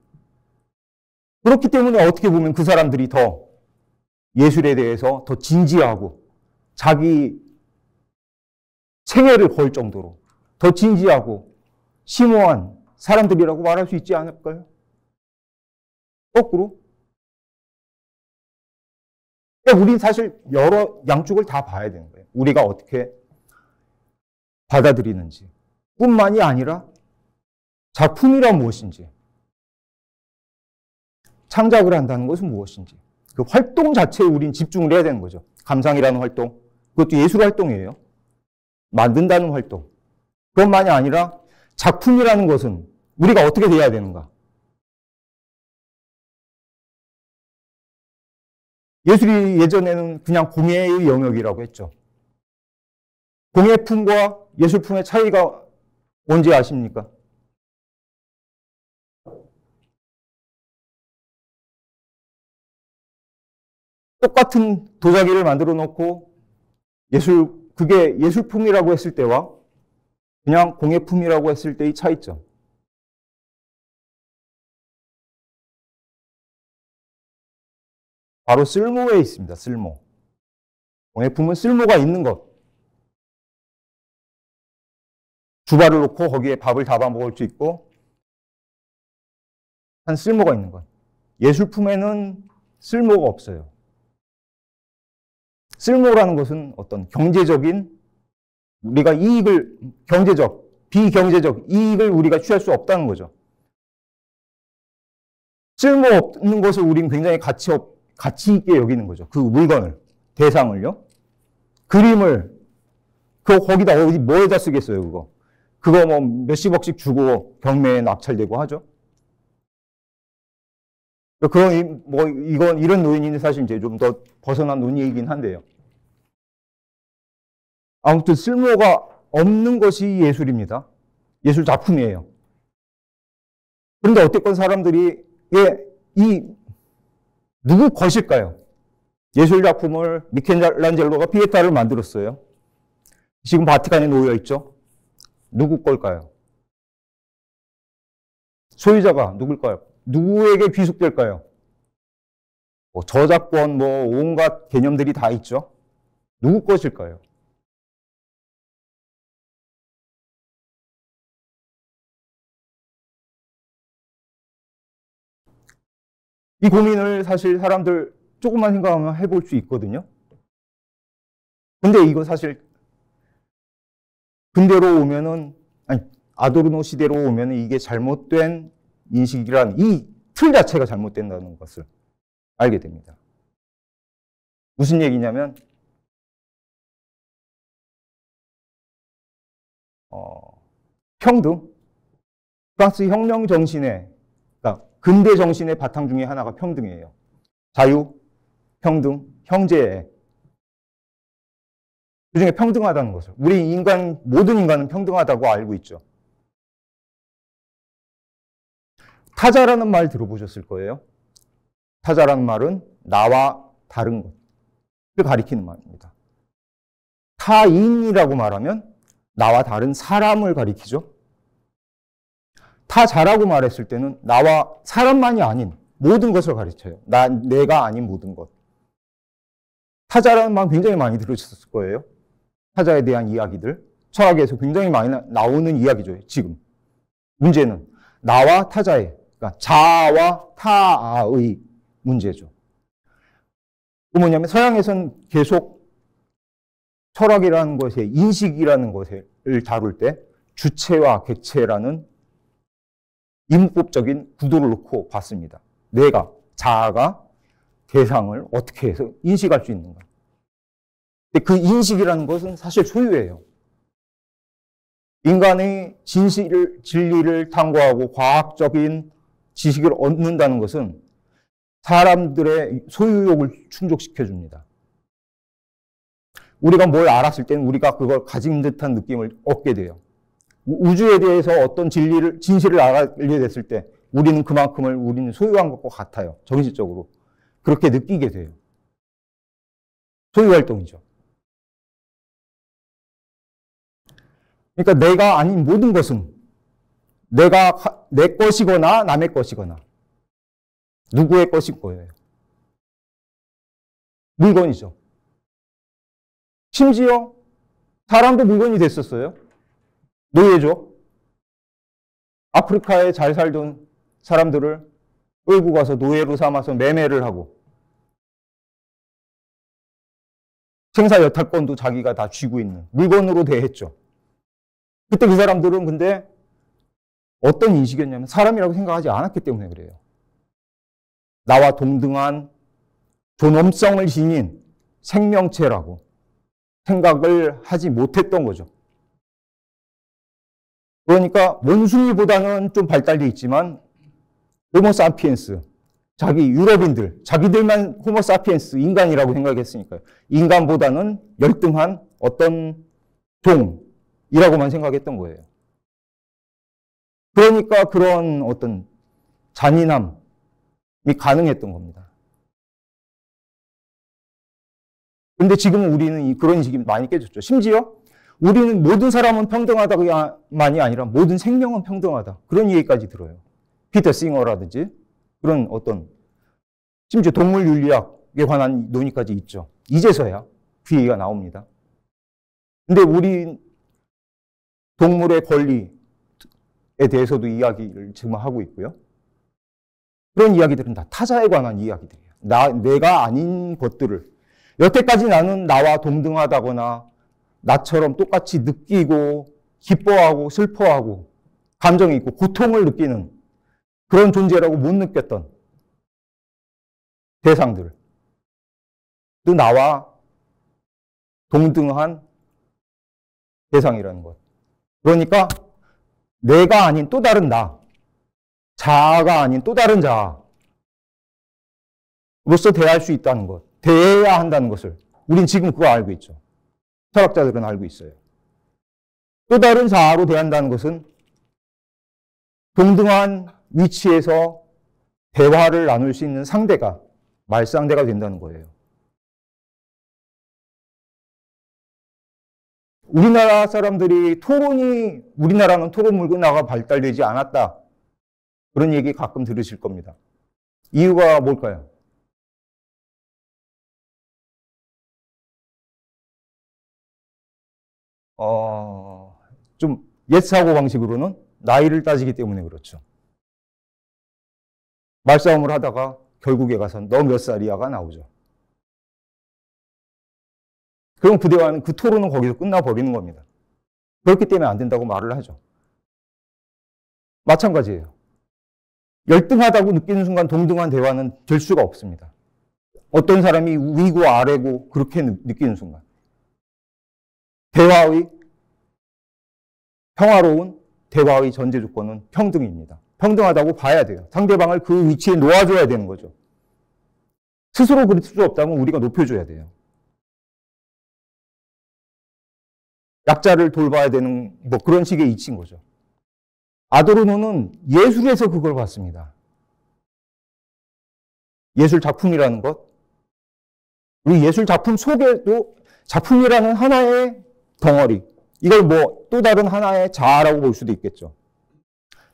그렇기 때문에 어떻게 보면 그 사람들이 더 예술에 대해서 더 진지하고 자기 생애를 걸 정도로 더 진지하고 심오한 사람들이라고 말할 수 있지 않을까요? 거꾸로. 우리는 사실 여러 양쪽을 다 봐야 되는 거예요. 우리가 어떻게 받아들이는지, 뿐만이 아니라 작품이란 무엇인지, 창작을 한다는 것은 무엇인지, 그 활동 자체에 우린 집중을 해야 되는 거죠. 감상이라는 활동, 그것도 예술 활동이에요. 만든다는 활동. 그것만이 아니라 작품이라는 것은 우리가 어떻게 돼야 되는가. 예술이 예전에는 그냥 공예의 영역이라고 했죠. 공예품과 예술품의 차이가 뭔지 아십니까? 똑같은 도자기를 만들어 놓고 그게 예술품이라고 했을 때와 그냥 공예품이라고 했을 때의 차이점. 바로 쓸모에 있습니다. 쓸모. 공예품은 쓸모가 있는 것. 주발을 놓고 거기에 밥을 담아 먹을 수 있고 한 쓸모가 있는 것. 예술품에는 쓸모가 없어요. 쓸모라는 것은 어떤 경제적인 우리가 비경제적 이익을 우리가 취할 수 없다는 거죠. 쓸모없는 것을 우리는 굉장히 가치 있게 여기는 거죠. 그 물건을, 대상을요. 그림을, 거기다 뭐에다 쓰겠어요, 그거. 그거 뭐 몇십억씩 주고 경매에 낙찰되고 하죠. 이런 논의는 사실 이제 좀 더 벗어난 논의이긴 한데요. 아무튼 쓸모가 없는 것이 예술입니다. 예술 작품이에요. 그런데 어쨌건 사람들이 누구 것일까요? 예술 작품을 미켈란젤로가 피에타를 만들었어요. 지금 바티칸에 놓여 있죠. 누구 걸까요? 소유자가 누굴까요? 누구에게 귀속될까요? 저작권, 온갖 개념들이 다 있죠. 누구 것일까요? 이 고민을 사실 사람들 조금만 생각하면 해볼 수 있거든요. 근데 이거 사실 근대로 오면은, 아도르노 시대로 오면은 이게 잘못된 인식이란 이 틀 자체가 잘못된다는 것을 알게 됩니다. 무슨 얘기냐면, 평등, 프랑스 혁명 정신의, 그러니까 근대 정신의 바탕 중에 하나가 평등이에요. 자유, 평등, 형제애. 그 중에 평등하다는 것을. 모든 인간은 평등하다고 알고 있죠. 타자라는 말 들어보셨을 거예요. 타자라는 말은 나와 다른 것을 가리키는 말입니다. 타인이라고 말하면 나와 다른 사람을 가리키죠. 타자라고 말했을 때는 나와 사람만이 아닌 모든 것을 가르쳐요. 내가 아닌 모든 것. 타자라는 말 굉장히 많이 들으셨을 거예요. 타자에 대한 이야기들. 철학에서 굉장히 많이 나오는 이야기죠. 지금. 문제는 나와 타자의, 그러니까 자아와 타아의 문제죠. 그 뭐냐면 서양에서는 계속 철학이라는 것에, 인식이라는 것을 다룰 때 주체와 객체라는 이문법적인 구도를 놓고 봤습니다. 자아가 대상을 어떻게 해서 인식할 수 있는가. 근데 그 인식이라는 것은 사실 소유예요. 인간의 진리를 탐구하고 과학적인 지식을 얻는다는 것은 사람들의 소유욕을 충족시켜줍니다. 우리가 뭘 알았을 때는 우리가 그걸 가진 듯한 느낌을 얻게 돼요. 우주에 대해서 어떤 진실을 알게 됐을 때 우리는 우리는 소유한 것과 같아요. 정신적으로. 그렇게 느끼게 돼요. 소유활동이죠. 그러니까 내가 아닌 모든 것은 내 것이거나 남의 것이거나 누구의 것일 거예요. 물건이죠. 심지어 사람도 물건이 됐었어요. 노예죠. 아프리카에 잘 살던 사람들을 끌고 가서 노예로 삼아서 매매를 하고 생사 여탈권도 자기가 다 쥐고 있는 물건으로 대했죠. 그때 그 사람들은 근데 어떤 인식이었냐면 사람이라고 생각하지 않았기 때문에 그래요. 나와 동등한 존엄성을 지닌 생명체라고 생각을 하지 못했던 거죠. 그러니까 원숭이보다는 좀 발달돼 있지만 호모사피엔스, 자기 유럽인들, 자기들만 호모사피엔스, 인간이라고 생각했으니까요. 인간보다는 열등한 어떤 종이라고만 생각했던 거예요. 그러니까 그런 어떤 잔인함이 가능했던 겁니다. 그런데 지금 우리는 그런 인식이 많이 깨졌죠. 심지어 우리는 모든 사람은 평등하다만이 아니라 모든 생명은 평등하다. 그런 얘기까지 들어요. 피터 싱어라든지 그런 어떤 심지어 동물 윤리학에 관한 논의까지 있죠. 이제서야 그 얘기가 나옵니다. 근데 우리 동물의 권리에 대해서도 이야기를 지금 하고 있고요. 그런 이야기들은 다 타자에 관한 이야기들이에요. 내가 아닌 것들을 여태까지 나는 나와 동등하다거나 나처럼 똑같이 느끼고 기뻐하고 슬퍼하고 감정이 있고 고통을 느끼는 그런 존재라고 못 느꼈던 대상들, 또 나와 동등한 대상이라는 것. 그러니까 내가 아닌 또 다른 나, 자아가 아닌 또 다른 자아로서 대할 수 있다는 것, 대해야 한다는 것을 우린 지금 그거 알고 있죠. 철학자들은 알고 있어요. 또 다른 자아로 대한다는 것은 동등한 위치에서 대화를 나눌 수 있는 상대가 말상대가 된다는 거예요. 우리나라 사람들이 우리나라는 토론 문화가 발달되지 않았다. 그런 얘기 가끔 들으실 겁니다. 이유가 뭘까요? 좀 옛 사고방식으로는 나이를 따지기 때문에 그렇죠. 말싸움을 하다가 결국에 가서 너 몇 살이야가 나오죠. 그럼 그 대화는, 그 토론은 거기서 끝나버리는 겁니다. 그렇기 때문에 안 된다고 말을 하죠. 마찬가지예요. 열등하다고 느끼는 순간 동등한 대화는 될 수가 없습니다. 어떤 사람이 위고 아래고 그렇게 느끼는 순간. 평화로운 대화의 전제 조건은 평등입니다. 평등하다고 봐야 돼요. 상대방을 그 위치에 놓아줘야 되는 거죠. 스스로 그럴 수 없다면 우리가 높여줘야 돼요. 약자를 돌봐야 되는 뭐 그런 식의 이치인 거죠. 아도르노는 예술에서 그걸 봤습니다. 예술 작품이라는 것. 우리 예술 작품 속에도 작품이라는 하나의 덩어리. 이걸 뭐 또 다른 하나의 자아라고 볼 수도 있겠죠.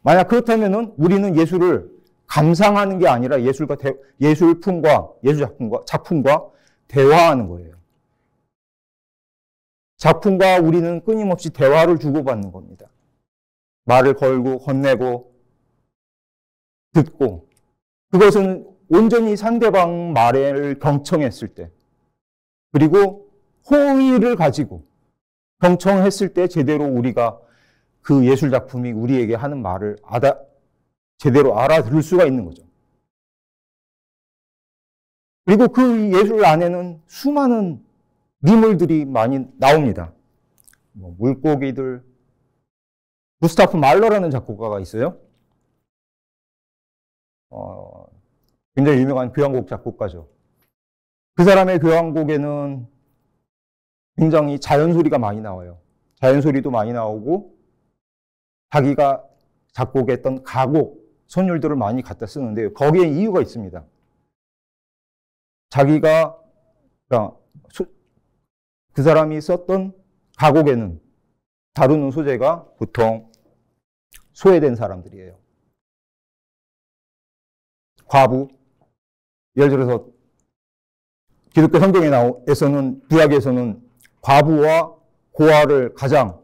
만약 그렇다면은 우리는 예술을 감상하는 게 아니라 예술품과 작품과 대화하는 거예요. 작품과 우리는 끊임없이 대화를 주고받는 겁니다. 말을 걸고 건네고 듣고, 그것은 온전히 상대방 말을 경청했을 때, 그리고 호의를 가지고 경청했을 때 제대로 우리가 그 예술 작품이 우리에게 하는 말을 제대로 알아들을 수가 있는 거죠. 그리고 그 예술 안에는 수많은 미물들이 많이 나옵니다. 물고기들, 구스타프 말러라는 작곡가가 있어요. 굉장히 유명한 교향곡 작곡가죠. 그 사람의 교향곡에는 굉장히 자연소리가 많이 나와요. 자연소리도 많이 나오고 자기가 작곡했던 가곡, 선율들을 많이 갖다 쓰는데요. 거기에 이유가 있습니다. 자기가 그 사람이 썼던 가곡에는 다루는 소재가 보통 소외된 사람들이에요. 과부, 예를 들어서 기독교 성경에서는, 구약에서는 과부와 고아를 가장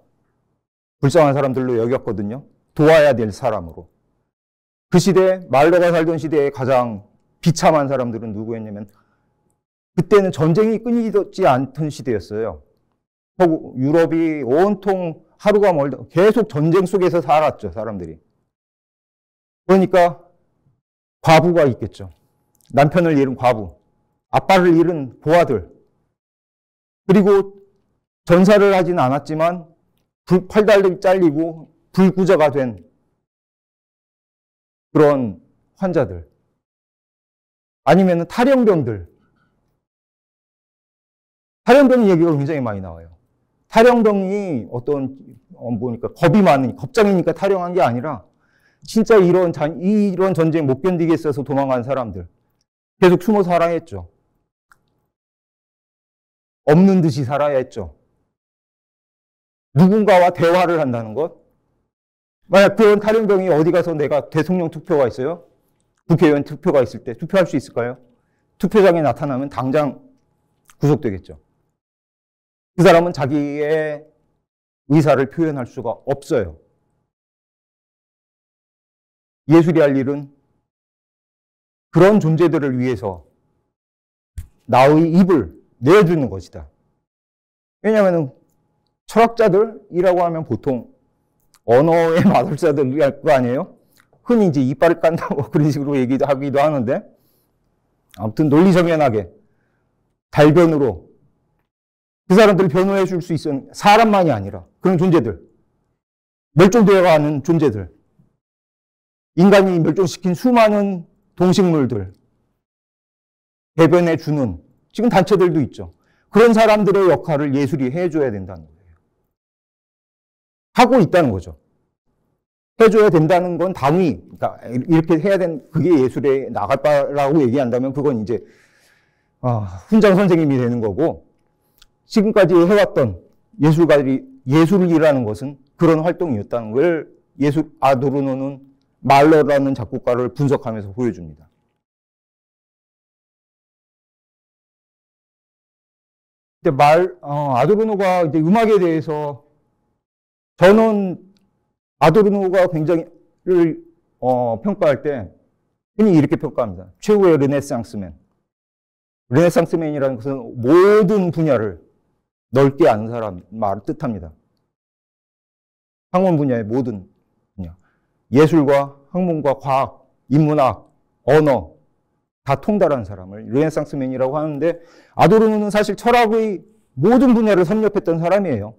불쌍한 사람들로 여겼거든요. 도와야 될 사람으로. 그 시대, 말러가 살던 시대에 가장 비참한 사람들은 누구였냐면, 그때는 전쟁이 끊이지 않던 시대였어요. 유럽이 온통 하루가 멀다. 계속 전쟁 속에서 살았죠, 사람들이. 그러니까 과부가 있겠죠. 남편을 잃은 과부, 아빠를 잃은 고아들, 그리고 전사를 하진 않았지만 팔다리 잘리고 불구자가 된 그런 환자들, 아니면 탈영병들. 탈영병 얘기가 굉장히 많이 나와요. 탈영병이 보니까 겁이 겁장이니까 탈영한 게 아니라 진짜 이런 전쟁 못 견디겠어서 도망간 사람들. 계속 숨어 살아야 했죠. 없는 듯이 살아야 했죠. 누군가와 대화를 한다는 것. 만약 그런 탈영병이 어디 가서 내가 대통령 투표가 있어요? 국회의원 투표가 있을 때 투표할 수 있을까요? 투표장에 나타나면 당장 구속되겠죠. 그 사람은 자기의 의사를 표현할 수가 없어요. 예술이 할 일은 그런 존재들을 위해서 나의 입을 내주는 것이다. 왜냐하면 철학자들이라고 하면 보통 언어의 마술사들일 거 아니에요? 흔히 이제 이빨을 깐다고 그런 식으로 얘기하기도 하는데, 아무튼 논리정연하게 달변으로 그 사람들을 변호해 줄 수 있는 사람만이 아니라 그런 존재들, 멸종되어 가는 존재들, 인간이 멸종시킨 수많은 동식물들 대변해 주는 지금 단체들도 있죠. 그런 사람들의 역할을 예술이 해줘야 된다는 거예요. 하고 있다는 거죠. 해줘야 된다는 건 당위, 그러니까 이렇게 해야 그게 예술에 나갈 바라고 얘기한다면 그건 이제 훈장 선생님이 되는 거고, 지금까지 해왔던 예술이라는 것은 그런 활동이었다는 걸 아도르노는 말러라는 작곡가를 분석하면서 보여줍니다. 근데 아도르노가 이제 음악에 대해서, 저는 아도르노가 굉장히 평가할 때 흔히 이렇게 평가합니다. 최후의 르네상스맨. 르네상스맨이라는 것은 모든 분야를 넓게 아는 사람 말을 뜻합니다. 학문 분야의 모든 분야. 예술과 학문과 과학, 인문학, 언어 다 통달한 사람을 르네상스맨이라고 하는데, 아도르노는 사실 철학의 모든 분야를 섭렵했던 사람이에요.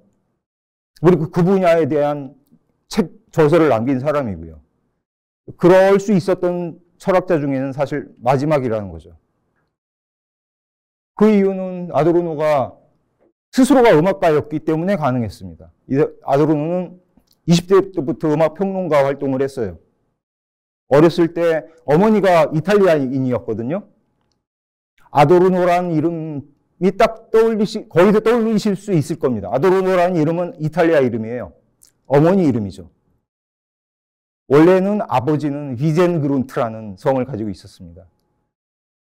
그리고 그 분야에 대한 저서를 남긴 사람이고요. 그럴 수 있었던 철학자 중에는 사실 마지막이라는 거죠. 그 이유는 아도르노가 스스로가 음악가였기 때문에 가능했습니다. 아도르노는 20대 때부터 음악평론가 활동을 했어요. 어렸을 때 어머니가 이탈리아인이었거든요. 아도르노라는 이름이 딱 거기서 떠올리실 수 있을 겁니다. 아도르노라는 이름은 이탈리아 이름이에요. 어머니 이름이죠. 원래는 아버지는 위젠그룬트라는 성을 가지고 있었습니다.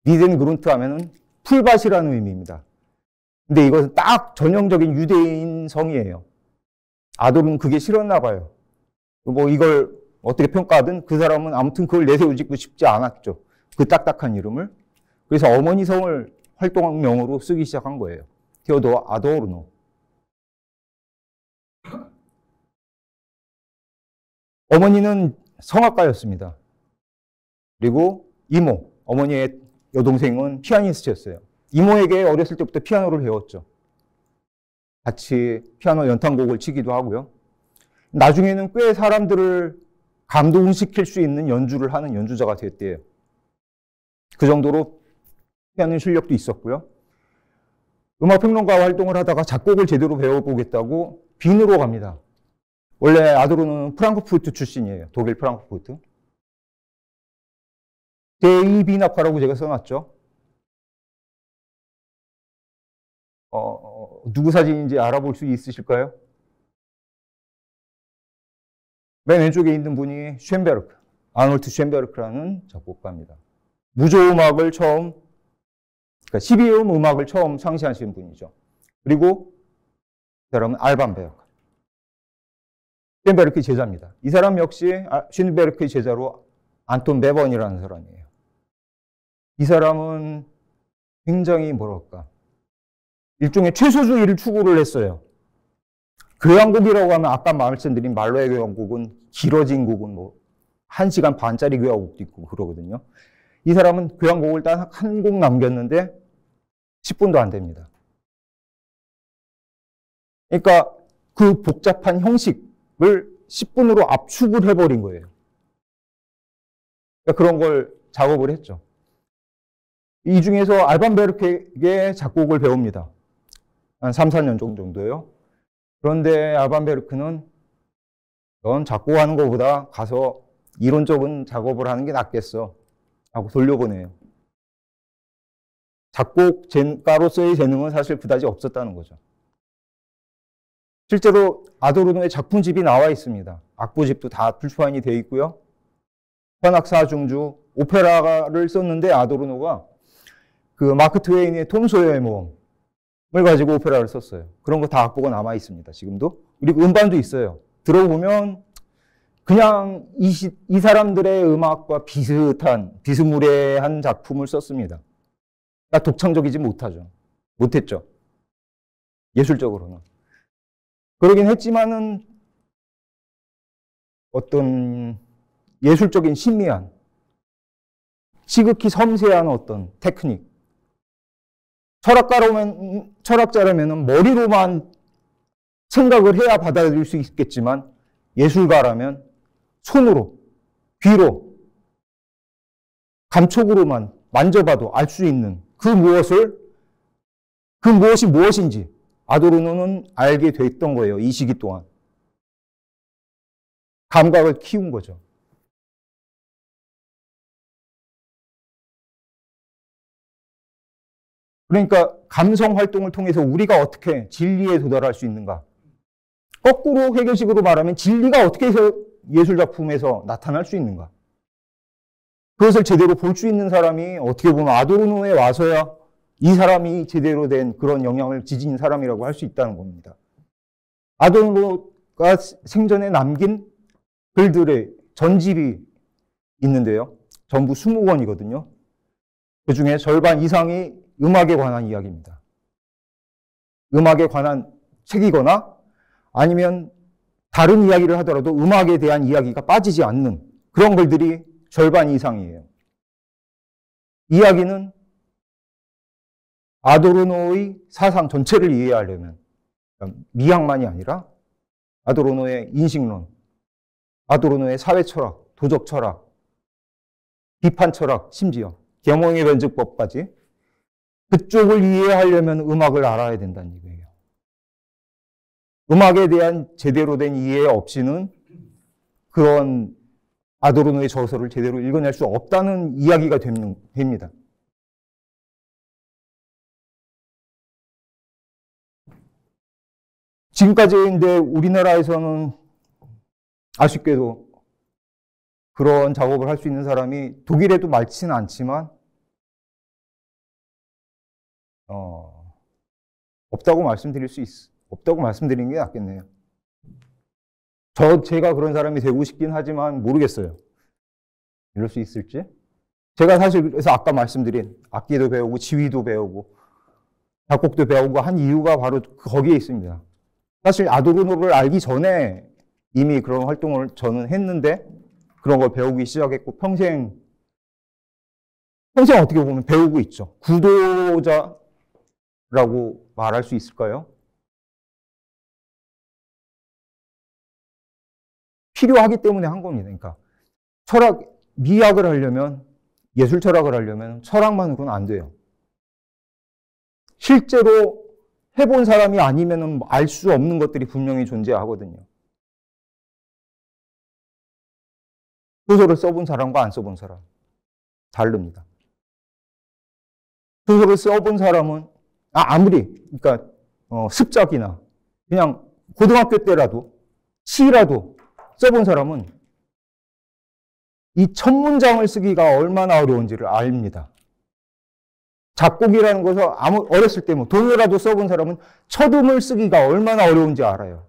위젠그룬트 하면은 풀밭이라는 의미입니다. 근데 이것은 딱 전형적인 유대인 성이에요. 아도르는 그게 싫었나 봐요. 이걸 어떻게 평가하든 그 사람은 아무튼 그걸 내세우고 싶지 않았죠. 그 딱딱한 이름을. 그래서 어머니 성을 활동명으로 쓰기 시작한 거예요. 테오도어 아도르노. 어머니는 성악가였습니다. 그리고 이모, 어머니의 여동생은 피아니스트였어요. 이모에게 어렸을 때부터 피아노를 배웠죠. 같이 피아노 연탄곡을 치기도 하고요. 나중에는 꽤 사람들을 감동시킬 수 있는 연주를 하는 연주자가 됐대요. 그 정도로 피아노 실력도 있었고요. 음악평론가 활동을 하다가 작곡을 제대로 배워보겠다고 빈으로 갑니다. 원래 아도르노는 프랑크푸르트 출신이에요. 독일 프랑크푸르트. 제2비낙화라고 제가 써놨죠. 누구 사진인지 알아볼 수 있으실까요? 맨 왼쪽에 있는 분이 쉔베르크, 아놀트 쉔베르크라는 작곡가입니다. 무조음악을 그러니까 12음 음악을 처음 상시하신 분이죠. 그리고 이 사람은 알반 베어크. 쉔베르크의 제자입니다. 이 사람 역시 쉔베르크의 제자로 안톤 베번이라는 사람이에요. 이 사람은 굉장히 일종의 최소주의를 추구를 했어요. 교향곡이라고 하면 아까 말씀드린 말로의 교향곡은 길어진 곡은 뭐 1시간 반짜리 교향곡도 있고 그러거든요. 이 사람은 교향곡을 딱 한 곡 남겼는데 10분도 안 됩니다. 그러니까 그 복잡한 형식을 10분으로 압축을 해버린 거예요. 그러니까 그런 걸 작업을 했죠. 이 중에서 알반 베르크의 작곡을 배웁니다. 한 3, 4년 정도요. 그런데 알반 베르크는 넌 작곡하는 것보다 가서 이론적인 작업을 하는 게 낫겠어 하고 돌려보내요. 작곡가로서의 재능은 사실 그다지 없었다는 거죠. 실제로 아도르노의 작품집이 나와 있습니다. 악보집도 다 출판이 되어 있고요. 현악사중주, 오페라를 썼는데 아도르노가 그 마크 트웨인의 톰 소여의 모험을 가지고 오페라를 썼어요. 그런 거 다 악보가 남아 있습니다. 지금도. 그리고 음반도 있어요. 들어보면 그냥 이 사람들의 음악과 비스무리한 작품을 썼습니다. 그러니까 독창적이지 못했죠. 예술적으로는. 그러긴 했지만은 어떤 예술적인 신미한, 지극히 섬세한 어떤 테크닉. 철학자라면 머리로만 생각을 해야 받아들일 수 있겠지만 예술가라면 손으로, 귀로, 감촉으로만 만져봐도 알 수 있는 그 무엇이 무엇인지 아도르노는 알게 됐던 거예요. 이 시기 동안. 감각을 키운 거죠. 그러니까 감성 활동을 통해서 우리가 어떻게 진리에 도달할 수 있는가. 거꾸로 해결식으로 말하면 진리가 어떻게 해서 예술작품에서 나타날 수 있는가. 그것을 제대로 볼 수 있는 사람이 어떻게 보면 아도르노에 와서야 이 사람이 제대로 된 그런 영향을 지닌 사람이라고 할 수 있다는 겁니다. 아도르노가 생전에 남긴 글들의 전집이 있는데요. 전부 20권이거든요. 그 중에 절반 이상이 음악에 관한 이야기입니다. 음악에 관한 책이거나 아니면 다른 이야기를 하더라도 음악에 대한 이야기가 빠지지 않는 그런 글들이 절반 이상이에요. 이야기는 아도르노의 사상 전체를 이해하려면 미학만이 아니라 아도르노의 인식론, 아도르노의 사회 철학, 도적 철학, 비판 철학, 심지어 계몽의 변증법까지 그쪽을 이해하려면 음악을 알아야 된다는 얘기예요. 음악에 대한 제대로 된 이해 없이는 그런 아도르노의 저서를 제대로 읽어낼 수 없다는 이야기가 됩니다. 지금까지인데 우리나라에서는 아쉽게도 그런 작업을 할 수 있는 사람이 독일에도 많지는 않지만 없다고 말씀드리는 게 낫겠네요. 제가 그런 사람이 되고 싶긴 하지만 모르겠어요. 이럴 수 있을지. 제가 사실 그래서 아까 말씀드린 악기도 배우고 지휘도 배우고 작곡도 배우고 한 이유가 바로 거기에 있습니다. 사실 아도르노를 알기 전에 이미 그런 활동을 저는 했는데 그런 걸 배우기 시작했고 평생 어떻게 보면 배우고 있죠. 구도자라고 말할 수 있을까요? 필요하기 때문에 한 겁니다. 그러니까 미학을 하려면, 예술 철학을 하려면 철학만으로는 안 돼요. 실제로 해본 사람이 아니면 알 수 없는 것들이 분명히 존재하거든요. 소설을 써본 사람과 안 써본 사람 다릅니다. 소설을 써본 사람은 그러니까 습작이나 그냥 고등학교 때라도 시라도 써본 사람은 이 첫 문장을 쓰기가 얼마나 어려운지를 압니다. 작곡이라는 것을 어렸을 때 동요라도 써본 사람은 첫 음을 쓰기가 얼마나 어려운지 알아요.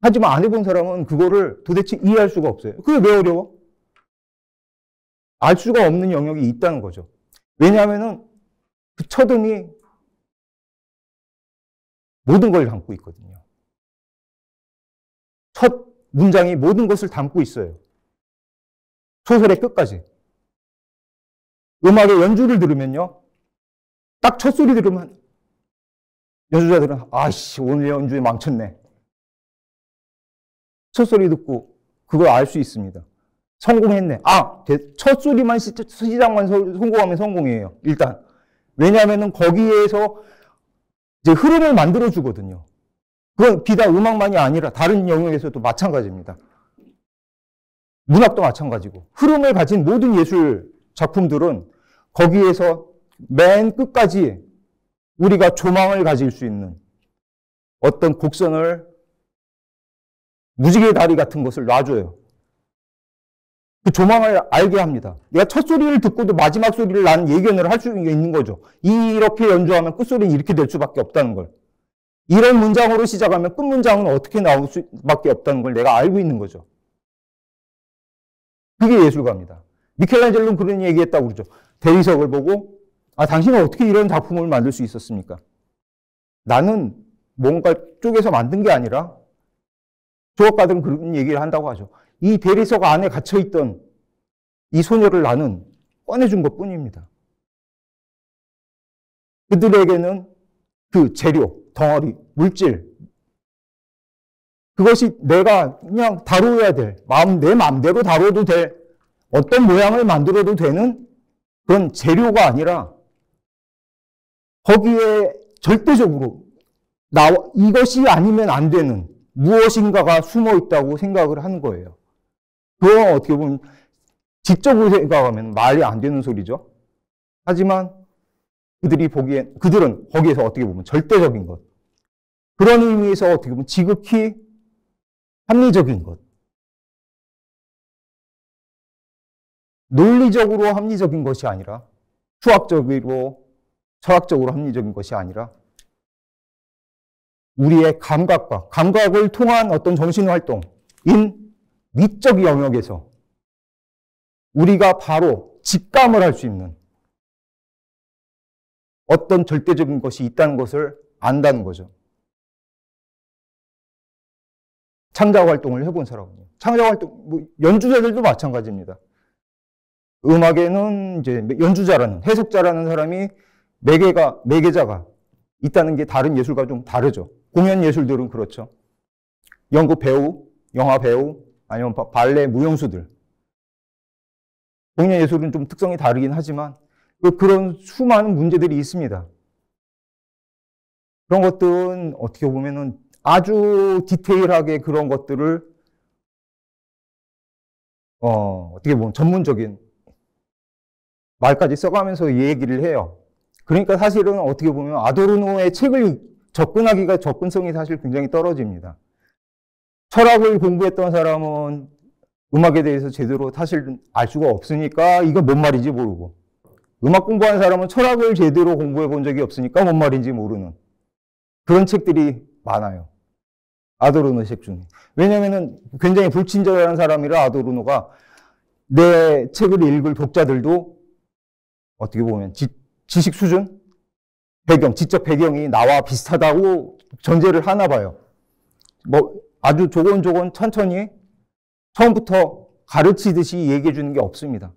하지만 안 해본 사람은 그거를 도대체 이해할 수가 없어요. 그게 왜 어려워? 알 수가 없는 영역이 있다는 거죠. 왜냐하면은 그 첫 음이 모든 걸 담고 있거든요. 첫 문장이 모든 것을 담고 있어요. 소설의 끝까지. 음악의 연주를 들으면요. 딱 첫 소리 들으면 연주자들은 아이씨 오늘 연주에 망쳤네. 첫 소리 듣고 그걸 알 수 있습니다. 성공했네. 첫 소리만 시작만 성공하면 성공이에요. 일단. 왜냐하면 거기에서 이제 흐름을 만들어 주거든요. 그건 비단 음악만이 아니라 다른 영역에서도 마찬가지입니다. 문학도 마찬가지고. 흐름을 가진 모든 예술 작품들은 거기에서 맨 끝까지 우리가 조망을 가질 수 있는 어떤 곡선을 무지개 다리 같은 것을 놔줘요. 그 조망을 알게 합니다. 내가 첫 소리를 듣고도 마지막 소리를 나는 예견을 할 수 있는 거죠. 이렇게 연주하면 끝소리는 이렇게 될 수밖에 없다는 걸. 이런 문장으로 시작하면 끝 문장은 어떻게 나올 수밖에 없다는 걸 내가 알고 있는 거죠. 그게 예술가입니다. 미켈란젤로는 그런 얘기했다고 그러죠. 대리석을 보고 당신은 어떻게 이런 작품을 만들 수 있었습니까? 나는 뭔가 쪼개서 만든 게 아니라 조각가들은 그런 얘기를 한다고 하죠. 이 대리석 안에 갇혀있던 이 소녀를 나는 꺼내준 것 뿐입니다. 그들에게는 그 재료, 덩어리, 물질, 그것이 내가 그냥 다루어야 될, 내 마음대로 다뤄도 될, 어떤 모양을 만들어도 되는 그런 재료가 아니라 거기에 절대적으로 이것이 아니면 안 되는 무엇인가가 숨어 있다고 생각을 하는 거예요. 그건 어떻게 보면 지적으로 생각하면 말이 안 되는 소리죠. 하지만 그들은 거기에서 어떻게 보면 절대적인 것. 그런 의미에서 어떻게 보면 지극히 합리적인 것. 논리적으로 합리적인 것이 아니라 수학적으로 철학적으로 합리적인 것이 아니라 우리의 감각을 통한 어떤 정신활동인 미적 영역에서 우리가 바로 직감을 할 수 있는 어떤 절대적인 것이 있다는 것을 안다는 거죠. 창작활동을 해본 사람은요. 창작활동, 연주자들도 마찬가지입니다. 음악에는 이제 연주자라는, 해석자라는 사람이 매개자가 있다는 게 다른 예술과 좀 다르죠. 공연 예술들은 그렇죠. 연극 배우, 영화 배우, 아니면 발레 무용수들. 공연 예술은 좀 특성이 다르긴 하지만 그런 수많은 문제들이 있습니다. 그런 것들은 어떻게 보면은 아주 디테일하게 그런 것들을 어떻게 보면 전문적인 말까지 써가면서 얘기를 해요. 그러니까 사실은 어떻게 보면 아도르노의 책을 접근하기가 접근성이 사실 굉장히 떨어집니다. 철학을 공부했던 사람은 음악에 대해서 제대로 사실 알 수가 없으니까 이건 뭔 말인지 모르고, 음악 공부한 사람은 철학을 제대로 공부해 본 적이 없으니까 뭔 말인지 모르는 그런 책들이 많아요. 아도르노 책 중에. 왜냐면은 굉장히 불친절한 사람이라 아도르노가 내 책을 읽을 독자들도 어떻게 보면 지식 수준? 지적 배경이 나와 비슷하다고 전제를 하나 봐요. 아주 조곤조곤 천천히 처음부터 가르치듯이 얘기해 주는 게 없습니다.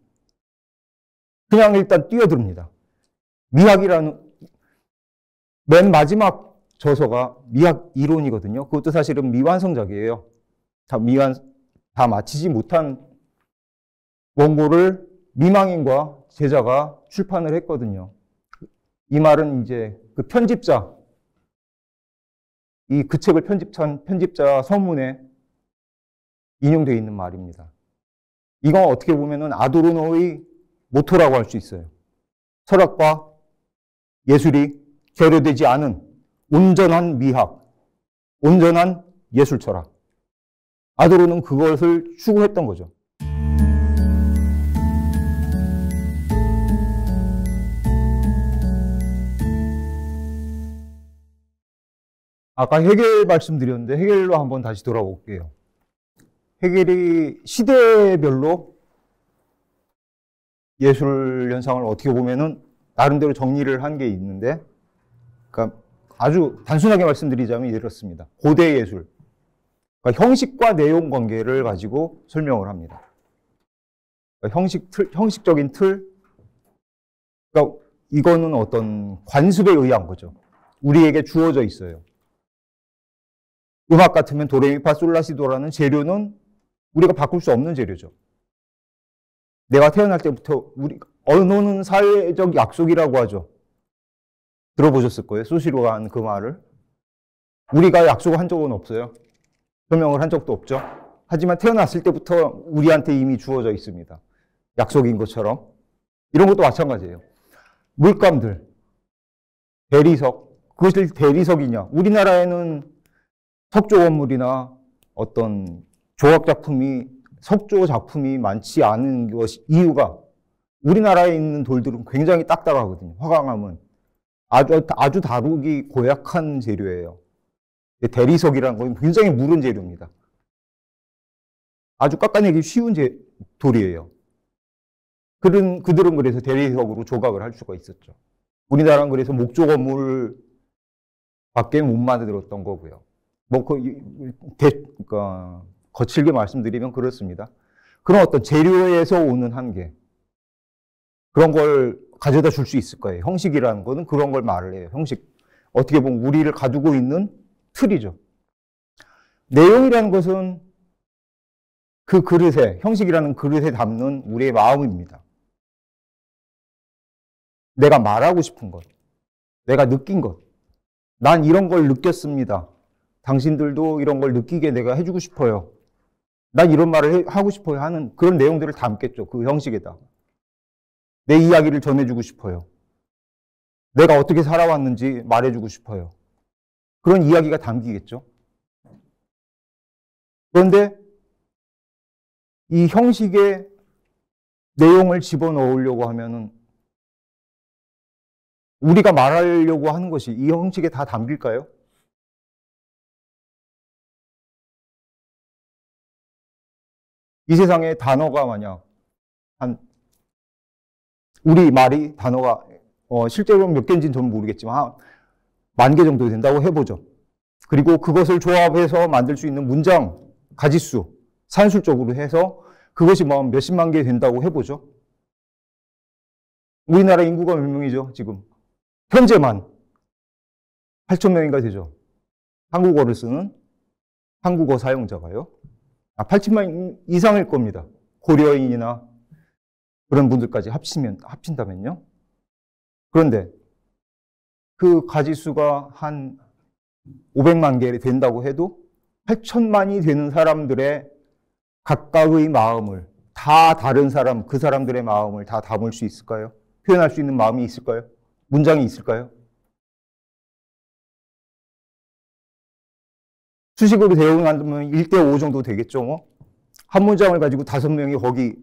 그냥 일단 뛰어듭니다. 미학이라는 맨 마지막 저서가 미학 이론이거든요. 그것도 사실은 미완성작이에요. 다 마치지 못한 원고를 미망인과 제자가 출판을 했거든요. 이 말은 이제 그 책을 편집한 편집자 서문에 인용되어 있는 말입니다. 이건 어떻게 보면은 아도르노의 모토라고 할 수 있어요. 철학과 예술이 결여되지 않은 온전한 미학, 온전한 예술 철학. 아도르노는 그것을 추구했던 거죠. 아까 헤겔 말씀드렸는데 헤겔로 한번 다시 돌아볼게요. 헤겔이 시대별로 예술 현상을 어떻게 보면은 나름대로 정리를 한 게 있는데, 그러니까 아주 단순하게 말씀드리자면 이렇습니다. 고대 예술. 그러니까 형식과 내용 관계를 가지고 설명을 합니다. 그러니까 형식적인 틀. 그러니까 이거는 어떤 관습에 의한 거죠. 우리에게 주어져 있어요. 음악 같으면 도레미파솔라시도라는 재료는 우리가 바꿀 수 없는 재료죠. 내가 태어날 때부터 언어는 사회적 약속이라고 하죠. 들어보셨을 거예요. 소시로가 한 그 말을. 우리가 약속을 한 적은 없어요. 설명을 한 적도 없죠. 하지만 태어났을 때부터 우리한테 이미 주어져 있습니다. 약속인 것처럼. 이런 것도 마찬가지예요. 물감들, 대리석, 그것이 대리석이냐. 우리나라에는 석조 건물이나 어떤 조각 작품이, 석조 작품이 많지 않은 것이 이유가 우리나라에 있는 돌들은 굉장히 딱딱하거든요. 화강암은. 아주 다루기 고약한 재료예요. 대리석이라는 건 굉장히 무른 재료입니다. 아주 깎아내기 쉬운 돌이에요. 그들은 그래서 대리석으로 조각을 할 수가 있었죠. 우리나라는 그래서 목조 건물 밖에 못 만들었던 거고요. 그러니까 거칠게 말씀드리면 그렇습니다. 그런 어떤 재료에서 오는 한계. 그런 걸 가져다 줄 수 있을 거예요. 형식이라는 거는 그런 걸 말을 해요. 형식. 어떻게 보면 우리를 가두고 있는 틀이죠. 내용이라는 것은 그 그릇에, 형식이라는 그릇에 담는 우리의 마음입니다. 내가 말하고 싶은 것, 내가 느낀 것, 난 이런 걸 느꼈습니다. 당신들도 이런 걸 느끼게 내가 해주고 싶어요. 난 이런 말을 하고 싶어요 하는 그런 내용들을 담겠죠. 그 형식에다. 내 이야기를 전해주고 싶어요. 내가 어떻게 살아왔는지 말해주고 싶어요. 그런 이야기가 담기겠죠. 그런데 이 형식의 내용을 집어넣으려고 하면은 우리가 말하려고 하는 것이 이 형식에 다 담길까요? 이 세상에 단어가 만약 우리 말이 단어가 실제로 몇 개인지는 저는 모르겠지만 한 10,000개 정도 된다고 해보죠. 그리고 그것을 조합해서 만들 수 있는 문장, 가지수, 산술적으로 해서 그것이 뭐 몇십만 개 된다고 해보죠. 우리나라 인구가 몇 명이죠, 지금? 현재만 8,000명인가 되죠. 한국어를 쓰는 한국어 사용자가요. 8천만 이상일 겁니다. 고려인이나 그런 분들까지 합친다면요. 그런데 그 가지수가 한 500만 개 된다고 해도 8천만이 되는 사람들의 각각의 마음을 다 다른 사람, 그 사람들의 마음을 다 담을 수 있을까요? 표현할 수 있는 마음이 있을까요? 문장이 있을까요? 수식으로 대응하면 1대5 정도 되겠죠, 뭐? 한 문장을 가지고 5명이 거기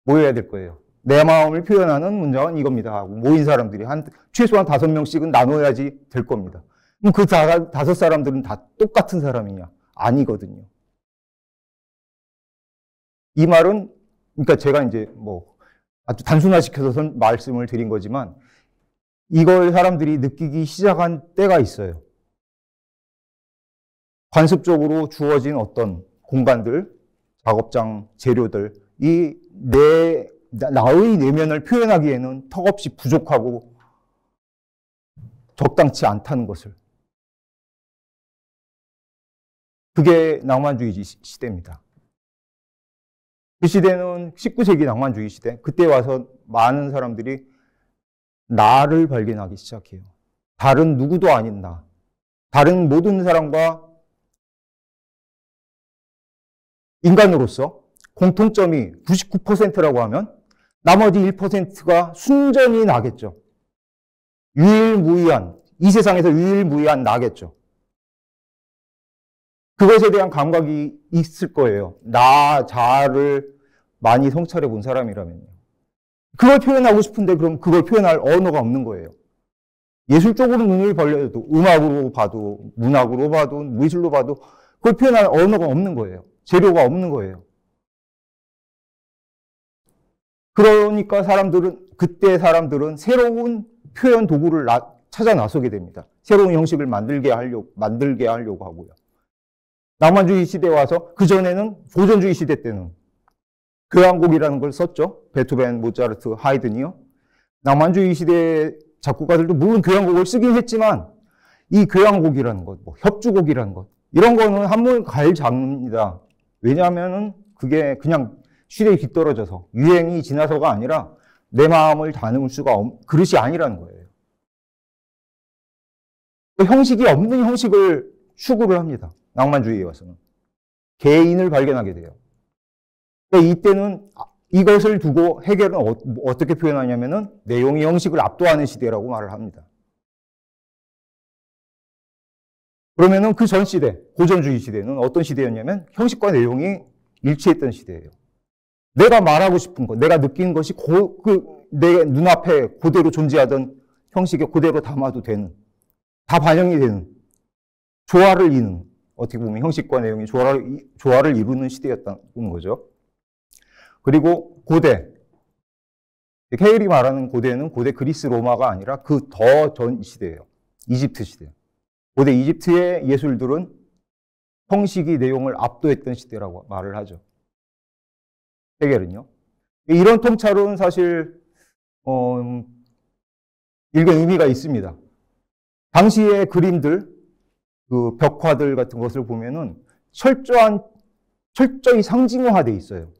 모여야 될 거예요. 내 마음을 표현하는 문장은 이겁니다 하고 모인 사람들이 최소한 5명씩은 나눠야지 될 겁니다. 그럼 그 5사람들은 다 똑같은 사람이냐? 아니거든요. 이 말은, 그러니까 제가 이제 뭐 아주 단순화시켜서 말씀을 드린 거지만 이걸 사람들이 느끼기 시작한 때가 있어요. 관습적으로 주어진 어떤 공간들, 작업장, 재료들, 나의 내면을 표현하기에는 턱없이 부족하고 적당치 않다는 것을. 그게 낭만주의 시대입니다. 그 시대는 19세기 낭만주의 시대. 그때 와서 많은 사람들이 나를 발견하기 시작해요. 다른 누구도 아닌 나. 다른 모든 사람과 인간으로서 공통점이 99%라고 하면 나머지 1%가 순전히 나겠죠. 유일무이한, 이 세상에서 유일무이한 나겠죠. 그것에 대한 감각이 있을 거예요. 나 자아를 많이 성찰해 본 사람이라면요. 그걸 표현하고 싶은데 그럼 그걸 표현할 언어가 없는 거예요. 예술적으로 눈을 벌려도 음악으로 봐도 문학으로 봐도 미술로 봐도 그걸 표현할 언어가 없는 거예요. 재료가 없는 거예요. 그러니까 그때 사람들은 새로운 표현 도구를 찾아 나서게 됩니다. 새로운 형식을 만들게 하려고 하고요. 낭만주의 시대에 와서 그전에는 고전주의 시대 때는 교향곡이라는 걸 썼죠. 베토벤, 모차르트, 하이든이요. 낭만주의 시대 작곡가들도 물론 교향곡을 쓰긴 했지만 이 교향곡이라는 것, 뭐 협주곡이라는 것 이런 거는 한물 갈 장르입니다. 왜냐하면은 그게 그냥 시대에 뒤떨어져서 유행이 지나서가 아니라 내 마음을 담을 수가 그릇이 아니라는 거예요. 그 형식이 없는 형식을 추구를 합니다. 낭만주의에 와서는. 개인을 발견하게 돼요. 그러니까 이때는 이것을 두고 해결은 어떻게 표현하냐면은 내용이 형식을 압도하는 시대라고 말을 합니다. 그러면은 그 전 시대, 고전주의 시대는 어떤 시대였냐면 형식과 내용이 일치했던 시대예요. 내가 말하고 싶은 것, 내가 느끼는 것이 내 눈앞에 그대로 존재하던 형식에 그대로 담아도 되는, 다 반영이 되는, 조화를 이루는, 어떻게 보면 형식과 내용이 조화를 이루는 시대였다는 거죠. 그리고 고대, 헤일이 말하는 고대는 고대 그리스 로마가 아니라 그 더 전 시대예요. 이집트 시대. 고대 이집트의 예술들은 형식이 내용을 압도했던 시대라고 말을 하죠. 헤겔은요. 이런 통찰은 사실 일견 의미가 있습니다. 당시의 그림들, 그 벽화들 같은 것을 보면은 철저히 상징화되어 있어요.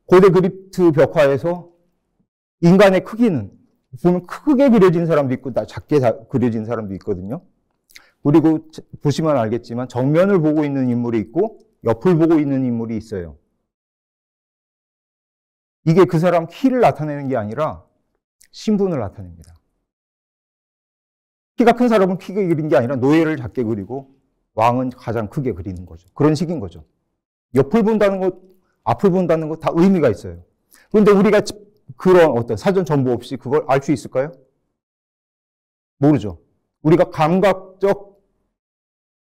고대 그리트 벽화에서 인간의 크기는 보면 크게 그려진 사람도 있고 작게 그려진 사람도 있거든요. 그리고 보시면 알겠지만 정면을 보고 있는 인물이 있고 옆을 보고 있는 인물이 있어요. 이게 그 사람 키를 나타내는 게 아니라 신분을 나타냅니다. 키가 큰 사람은 크게 그린 게 아니라 노예를 작게 그리고 왕은 가장 크게 그리는 거죠. 그런 식인 거죠. 옆을 본다는 것, 앞을 본다는 것 다 의미가 있어요. 그런데 우리가 그런 어떤 사전 정보 없이 그걸 알 수 있을까요? 모르죠. 우리가 감각적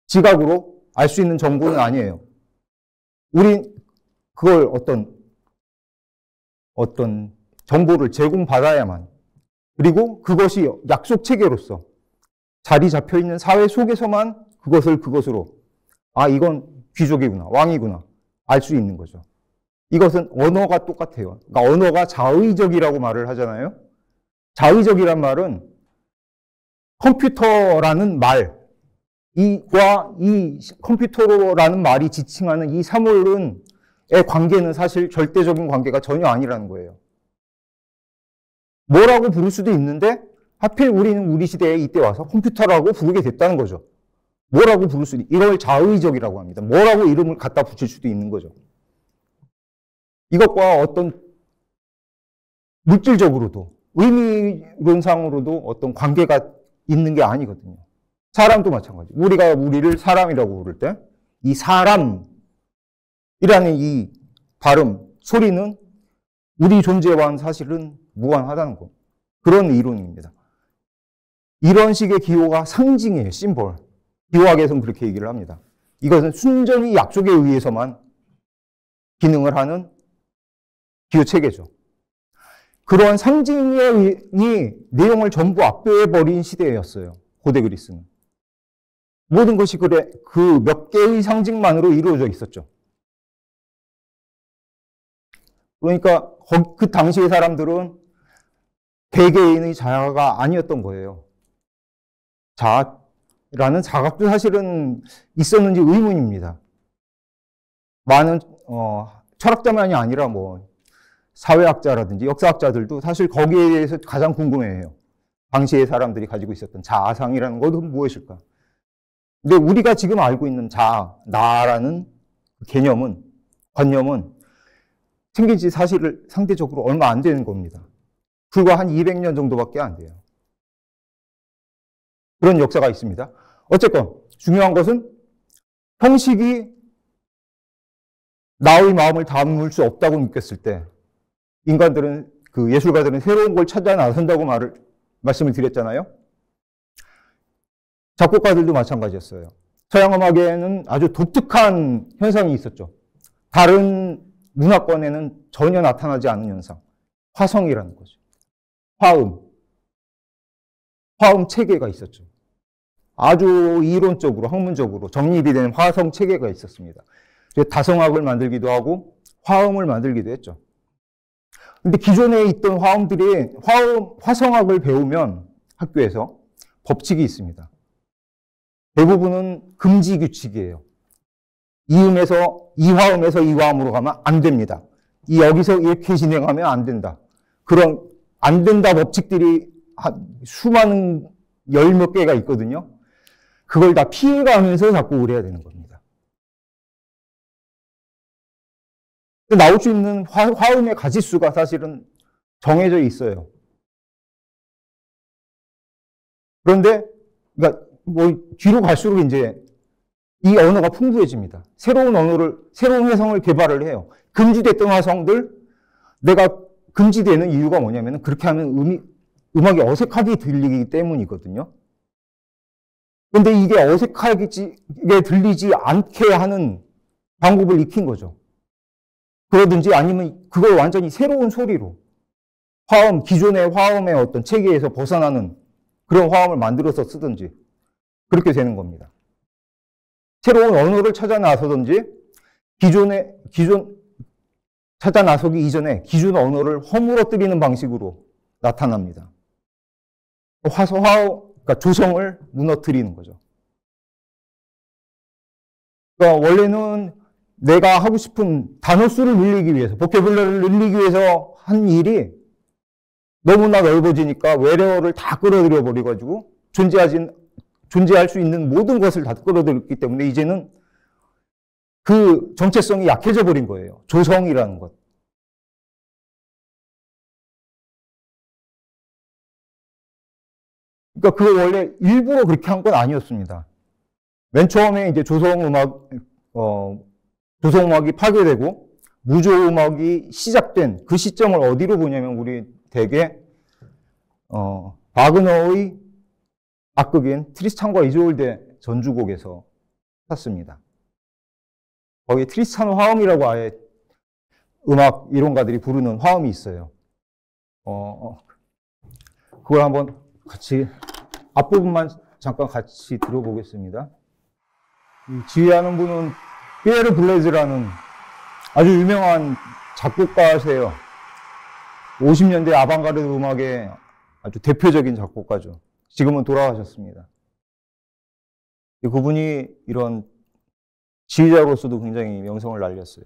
지각으로 알 수 있는 정보는 아니에요. 우린 그걸 어떤 정보를 제공받아야만, 그리고 그것이 약속 체계로서 자리 잡혀 있는 사회 속에서만 그것으로 이건 귀족이구나, 왕이구나 알 수 있는 거죠. 이것은 언어가 똑같아요. 그러니까 언어가 자의적이라고 말을 하잖아요. 자의적이란 말은 컴퓨터라는 말, 이 컴퓨터라는 말이 지칭하는 이 사물의 관계는 사실 절대적인 관계가 전혀 아니라는 거예요. 뭐라고 부를 수도 있는데 하필 우리는 우리 시대에 이때 와서 컴퓨터라고 부르게 됐다는 거죠. 뭐라고 부를 수도 이걸 자의적이라고 합니다. 뭐라고 이름을 갖다 붙일 수도 있는 거죠. 이것과 어떤 물질적으로도 의미론상으로도 어떤 관계가 있는 게 아니거든요. 사람도 마찬가지. 우리가 우리를 사람이라고 부를 때 이 사람이라는 이 발음, 소리는 우리 존재와는 사실은 무관하다는 것. 그런 이론입니다. 이런 식의 기호가 상징이에요. 심볼. 기호학에서는 그렇게 얘기를 합니다. 이것은 순전히 약속에 의해서만 기능을 하는 기호 체계죠. 그러한 상징이 내용을 전부 압도해버린 시대였어요. 고대 그리스는. 모든 것이 그 몇 개의 상징만으로 이루어져 있었죠. 그러니까 그 당시의 사람들은 개개인의 자아가 아니었던 거예요. 자아라는 자각도 사실은 있었는지 의문입니다. 많은 철학자만이 아니라 사회학자라든지 역사학자들도 사실 거기에 대해서 가장 궁금해해요. 당시의 사람들이 가지고 있었던 자아상이라는 것은 무엇일까? 근데 우리가 지금 알고 있는 자아, 나라는 개념은, 관념은 생긴 지 사실 상대적으로 얼마 안 되는 겁니다. 불과 한 200년 정도밖에 안 돼요. 그런 역사가 있습니다. 어쨌건 중요한 것은 형식이 나의 마음을 담을 수 없다고 느꼈을 때 인간들은, 그 예술가들은 새로운 걸 찾아 나선다고 말씀을 드렸잖아요. 작곡가들도 마찬가지였어요. 서양 음악에는 아주 독특한 현상이 있었죠. 다른 문화권에는 전혀 나타나지 않은 현상. 화성이라는 거죠. 화음. 화음 체계가 있었죠. 아주 이론적으로, 학문적으로 정립이 된 화성 체계가 있었습니다. 다성학을 만들기도 하고 화음을 만들기도 했죠. 근데 기존에 있던 화음들이 화성학을 배우면 학교에서 법칙이 있습니다. 대부분은 금지 규칙이에요. 이 화음에서 이 화음으로 가면 안 됩니다. 여기서 이렇게 진행하면 안 된다. 그런 안 된다 법칙들이 수많은 열 몇 개가 있거든요. 그걸 다 피해가면서 작곡을 해야 되는 겁니다. 나올 수 있는 화음의 가지수가 사실은 정해져 있어요. 그런데 그러니까 뒤로 갈수록 이제 이 언어가 풍부해집니다. 새로운 회성을 개발을 해요. 금지됐던 화성들, 내가 금지되는 이유가 뭐냐면 그렇게 하면 음악이 어색하게 들리기 때문이거든요. 그런데 이게 어색하게 들리지 않게 하는 방법을 익힌 거죠. 그러든지 아니면 그걸 완전히 새로운 소리로 기존의 화음의 어떤 체계에서 벗어나는 그런 화음을 만들어서 쓰든지 그렇게 되는 겁니다. 새로운 언어를 찾아 나서든지 찾아 나서기 이전에 기존 언어를 허물어뜨리는 방식으로 나타납니다. 그러니까 조성을 무너뜨리는 거죠. 그러니까 원래는 내가 하고 싶은 단어 수를 늘리기 위해서, 보캐블러리를 늘리기 위해서 한 일이 너무나 넓어지니까 외래어를 다 끌어들여 버려가지고 존재할 수 있는 모든 것을 다 끌어들였기 때문에 이제는 그 정체성이 약해져 버린 거예요. 조성이라는 것. 그러니까 그거 원래 일부러 그렇게 한 건 아니었습니다. 맨 처음에 이제 조성음악이 파괴되고 무조음악이 시작된 그 시점을 어디로 보냐면 우리 대개 바그너의 악극인 트리스탄과 이졸데 전주곡에서 샀습니다. 거기 트리스탄 화음이라고 아예 음악 이론가들이 부르는 화음이 있어요. 그걸 한번 같이 앞부분만 잠깐 같이 들어보겠습니다. 지휘하는 분은 피에르 블레즈라는 아주 유명한 작곡가세요. 50년대 아방가르드 음악의 아주 대표적인 작곡가죠. 지금은 돌아가셨습니다. 그분이 이런 지휘자로서도 굉장히 명성을 날렸어요.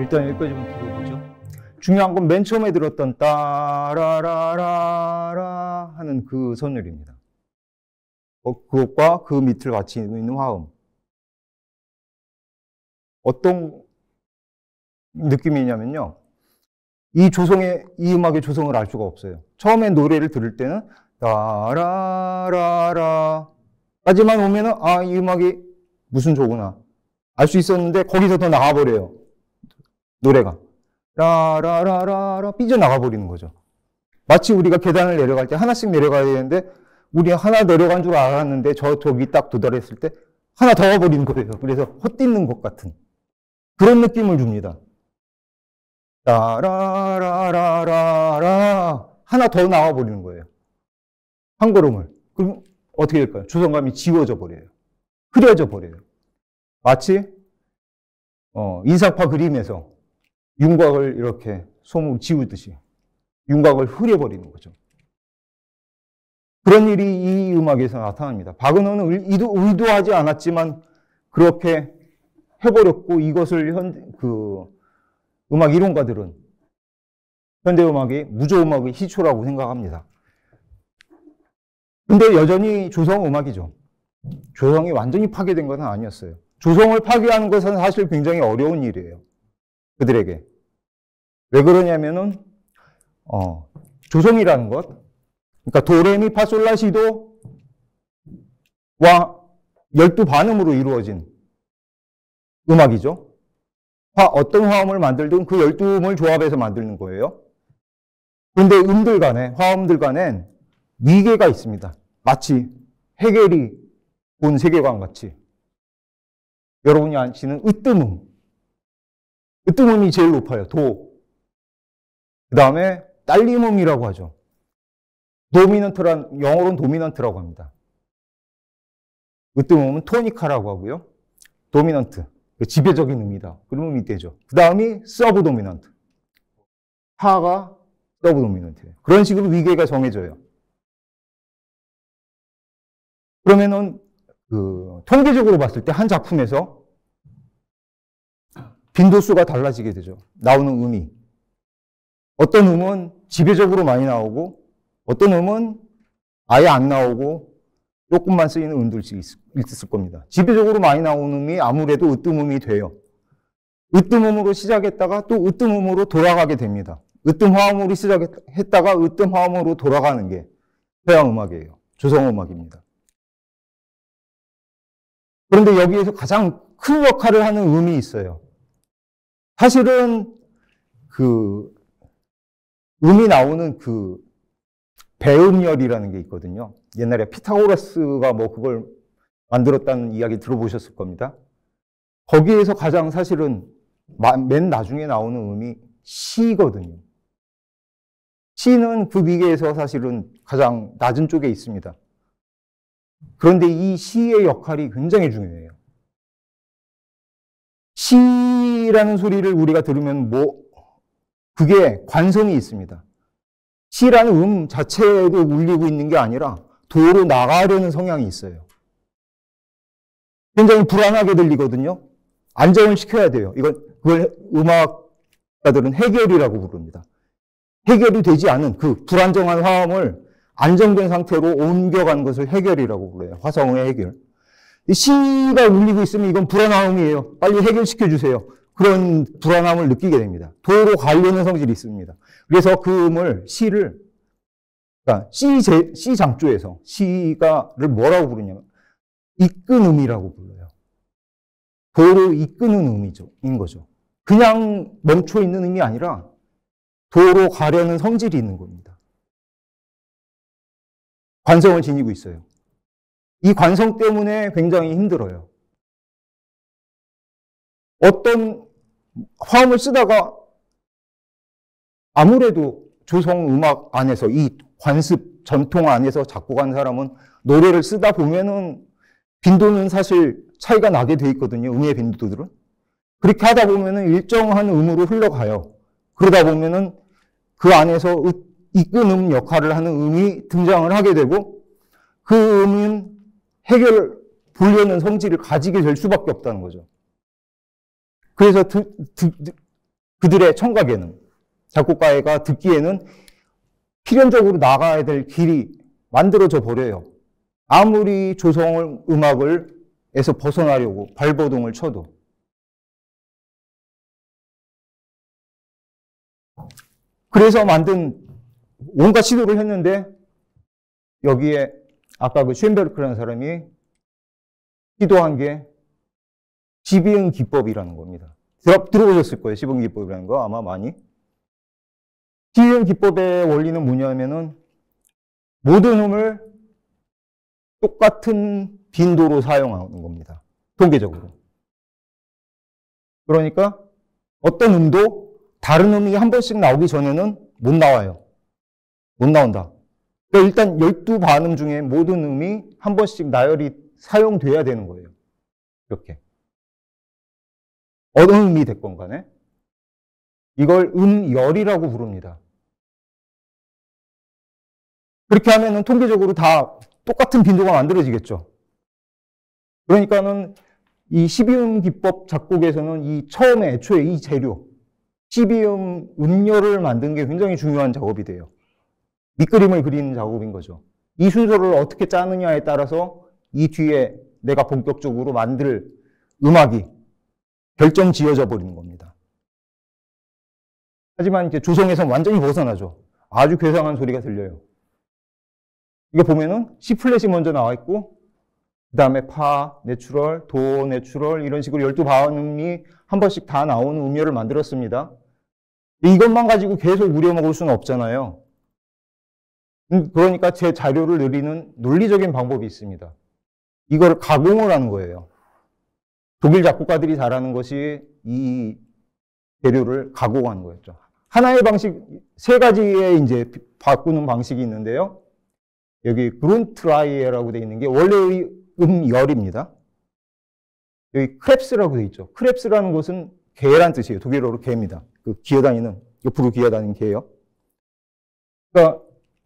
일단 여기까지 좀 들어보죠. 중요한 건 맨 처음에 들었던 따라라라라 하는 그 선율입니다. 그것과 그 밑을 같이 있는 화음. 어떤 느낌이냐면요. 이 음악의 조성을 알 수가 없어요. 처음에 노래를 들을 때는 따라라라 까지만 오면은, 아, 이 음악이 무슨 조구나. 알 수 있었는데, 거기서 더 나가버려요. 노래가. 라라라라라 삐져나가버리는 거죠. 마치 우리가 계단을 내려갈 때 하나씩 내려가야 되는데, 우리 하나 내려간 줄 알았는데, 저기 딱 도달했을 때, 하나 더 와버리는 거예요. 그래서 헛뛰는 것 같은 그런 느낌을 줍니다. 라라라라라라 하나 더 나와버리는 거예요. 한 걸음을. 그럼 어떻게 될까요? 조성감이 지워져 버려요. 흐려져 버려요. 마치 인상파 그림에서 윤곽을 이렇게 솜으로 지우듯이 윤곽을 흐려버리는 거죠. 그런 일이 이 음악에서 나타납니다. 바그너는 의도하지 않았지만 그렇게 해버렸고, 이것을 음악 이론가들은 현대음악이 무조음악의 희초라고 생각합니다. 근데 여전히 조성음악이죠. 조성이 완전히 파괴된 것은 아니었어요. 조성을 파괴하는 것은 사실 굉장히 어려운 일이에요. 그들에게. 왜 그러냐면은 조성이라는 것, 그러니까 도레미파솔라시도와 12반음으로 이루어진 음악이죠. 어떤 화음을 만들든 그 12음을 조합해서 만드는 거예요. 그런데 음들 간에, 화음들 간엔 위계가 있습니다. 마치 해겔이 본 세계관 같이. 여러분이 아시는 으뜸음. 으뜸음이 제일 높아요. 도. 그 다음에 딸림음이라고 하죠. 영어로는 도미넌트라고 합니다. 으뜸음은 토니카라고 하고요. 도미넌트. 지배적인 음이다. 그런 음이 되죠. 그 다음이 서브도미넌트. 하가 서브도미넌트예요. 그런 식으로 위계가 정해져요. 그러면은 통계적으로 봤을 때 한 작품에서 빈도수가 달라지게 되죠. 나오는 음이. 어떤 음은 지배적으로 많이 나오고 어떤 음은 아예 안 나오고 조금만 쓰이는 음들이 있을 겁니다. 지배적으로 많이 나오는 음이 아무래도 으뜸음이 돼요. 으뜸음으로 시작했다가 또 으뜸음으로 돌아가게 됩니다. 으뜸화음으로 시작했다가 으뜸화음으로 돌아가는 게 서양음악이에요. 조성음악입니다. 그런데 여기에서 가장 큰 역할을 하는 음이 있어요. 사실은 음이 나오는 배음열이라는 게 있거든요. 옛날에 피타고라스가 그걸 만들었다는 이야기 들어보셨을 겁니다. 거기에서 가장 사실은 맨 나중에 나오는 음이 시거든요. 시는 그 위계에서 사실은 가장 낮은 쪽에 있습니다. 그런데 이 시의 역할이 굉장히 중요해요. 시라는 소리를 우리가 들으면 그게 관성이 있습니다. 시라는 음 자체도 울리고 있는 게 아니라 도로 나가려는 성향이 있어요. 굉장히 불안하게 들리거든요. 안정을 시켜야 돼요. 그걸 음악가들은 해결이라고 부릅니다. 해결이 되지 않은 그 불안정한 화음을 안정된 상태로 옮겨간 것을 해결이라고 불러요. 화성의 해결. 시가 울리고 있으면 이건 불안함이에요. 빨리 해결시켜 주세요. 그런 불안함을 느끼게 됩니다. 도로 가려는 성질이 있습니다. 그래서 그 음을 그러니까 C 장조에서 시가를 뭐라고 부르냐면 이끈 음이라고 불러요. 도로 이끄는 인 거죠. 그냥 멈춰 있는 음이 아니라 도로 가려는 성질이 있는 겁니다. 관성을 지니고 있어요. 이 관성 때문에 굉장히 힘들어요. 어떤 화음을 쓰다가 아무래도 조성 음악 안에서 이 관습 전통 안에서 작곡한 사람은 노래를 쓰다 보면은 빈도는 사실 차이가 나게 돼 있거든요. 음의 빈도들은. 그렇게 하다 보면은 일정한 음으로 흘러가요. 그러다 보면은 그 안에서 이끈 음 역할을 하는 음이 등장을 하게 되고 그 음은 해결을 보려는 성질을 가지게 될 수밖에 없다는 거죠. 그래서 그들의 청각에는 작곡가가 듣기에는 필연적으로 나가야 될 길이 만들어져 버려요. 아무리 조성 음악에서 벗어나려고 발버둥을 쳐도. 그래서 만든 온갖 시도를 했는데 여기에 아까 그 쉔베르크라는 사람이 시도한 게 시비응 기법이라는 겁니다. 들어보셨을 거예요. 시비응 기법이라는 거 아마 많이. 시비응 기법의 원리는 뭐냐면은 모든 음을 똑같은 빈도로 사용하는 겁니다. 통계적으로. 그러니까 어떤 음도 다른 음이 한 번씩 나오기 전에는 못 나와요. 못 나온다. 그러니까 일단 12반음 중에 모든 음이 한 번씩 나열이 사용돼야 되는 거예요. 이렇게. 어느 음이 됐건 간에. 이걸 음열이라고 부릅니다. 그렇게 하면은 통계적으로 다 똑같은 빈도가 만들어지겠죠. 그러니까는 이 12음 기법 작곡에서는 이 처음에 애초에 이 재료, 12음 음열을 만든 게 굉장히 중요한 작업이 돼요. 밑그림을 그리는 작업인 거죠. 이 순서를 어떻게 짜느냐에 따라서 이 뒤에 내가 본격적으로 만들 음악이 결정 지어져 버리는 겁니다. 하지만 이제 조성에서는 완전히 벗어나죠. 아주 괴상한 소리가 들려요. 이거 보면은 C 플랫이 먼저 나와 있고, 그 다음에 파, 내추럴, 도, 내추럴, 이런 식으로 12반음이 한 번씩 다 나오는 음열을 만들었습니다. 이것만 가지고 계속 우려먹을 수는 없잖아요. 그러니까 제 자료를 늘리는 논리적인 방법이 있습니다. 이걸 가공을 하는 거예요. 독일 작곡가들이 잘하는 것이 이 재료를 가공하는 거였죠. 하나의 방식, 세 가지의 이제 바꾸는 방식이 있는데요. 여기 그룬트라이에라고 되어 있는 게 원래의 음열입니다. 여기 크랩스라고 되어 있죠. 크랩스라는 것은 개란 뜻이에요. 독일어로 개입니다. 그 기어다니는, 옆으로 기어다니는 개요. 그러니까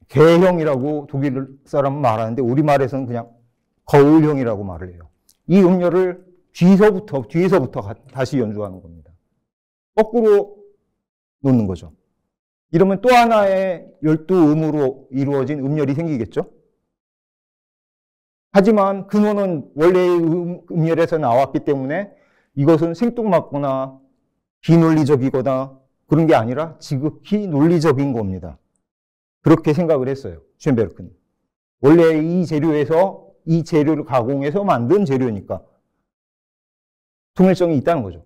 개형이라고 독일 사람은 말하는데 우리말에서는 그냥 거울형이라고 말을 해요. 이 음열을 뒤에서부터 다시 연주하는 겁니다. 거꾸로 놓는 거죠. 이러면 또 하나의 12음으로 이루어진 음열이 생기겠죠? 하지만 근원은 원래의 음열에서 나왔기 때문에 이것은 생뚱맞거나 비논리적이거나 그런 게 아니라 지극히 논리적인 겁니다. 그렇게 생각을 했어요. 쉔베르크는. 원래 이 재료에서 이 재료를 가공해서 만든 재료니까 통일성이 있다는 거죠.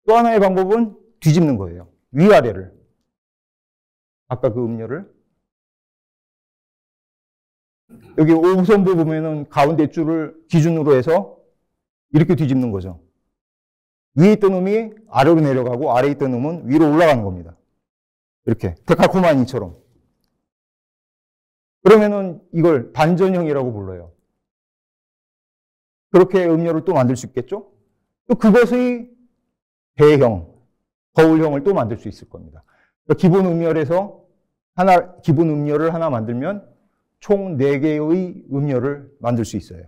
또 하나의 방법은 뒤집는 거예요. 위아래를. 아까 그 음열을. 여기 5선부 보면은 가운데 줄을 기준으로 해서 이렇게 뒤집는 거죠. 위에 있던 음이 아래로 내려가고 아래에 있던 음은 위로 올라가는 겁니다. 이렇게 데칼코마니처럼. 그러면은 이걸 반전형이라고 불러요. 그렇게 음열을 또 만들 수 있겠죠? 또 그것의 대형, 거울형을 또 만들 수 있을 겁니다. 그러니까 기본 음열에서 기본 음열을 하나 만들면 총 4개의 음열을 만들 수 있어요.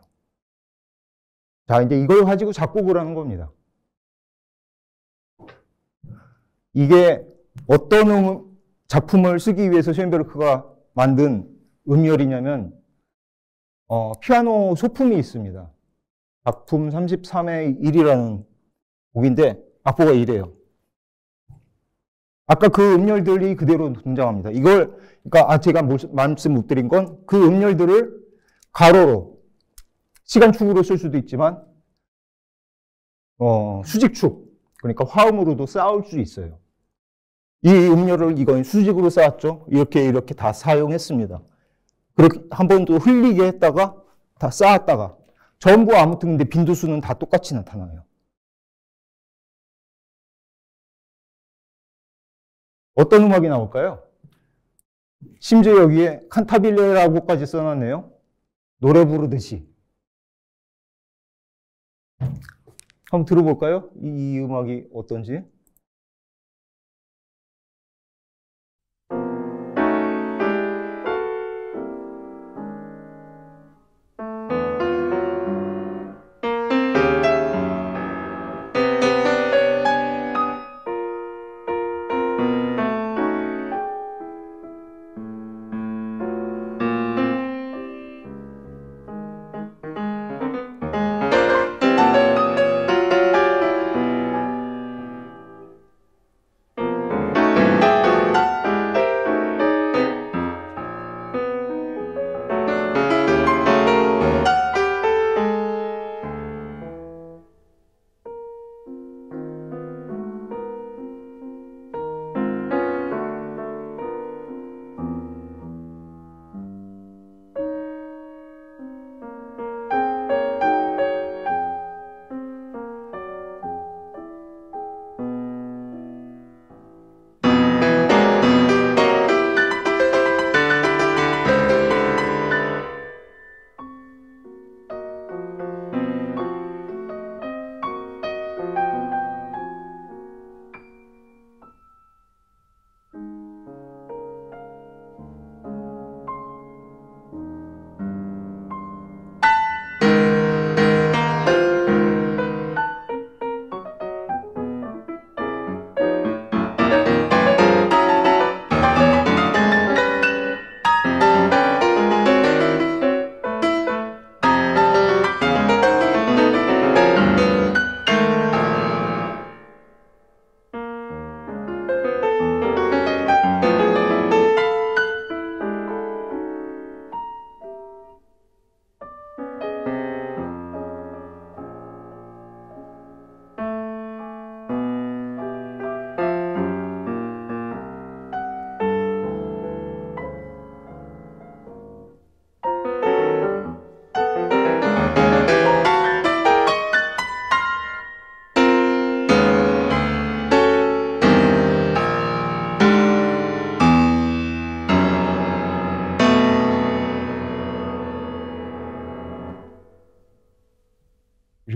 자, 이제 이걸 가지고 작곡을 하는 겁니다. 이게 어떤 작품을 쓰기 위해서 쉔베르크가 만든 음열이냐면, 피아노 소품이 있습니다. 작품 33의 1이라는 곡인데, 악보가 이래요. 아까 그 음열들이 그대로 등장합니다. 그러니까 제가 말씀 못 드린 건 그 음열들을 가로로, 시간축으로 쓸 수도 있지만, 수직축, 그러니까 화음으로도 쌓을 수 있어요. 이 음열을 이건 수직으로 쌓았죠. 이렇게 다 사용했습니다. 그렇게 한 번도 흘리게 했다가 다 쌓았다가 전부 아무튼 근데 빈도수는 다 똑같이 나타나요. 어떤 음악이 나올까요? 심지어 여기에 칸타빌레라고까지 써놨네요. 노래 부르듯이. 한번 들어볼까요? 이 음악이 어떤지.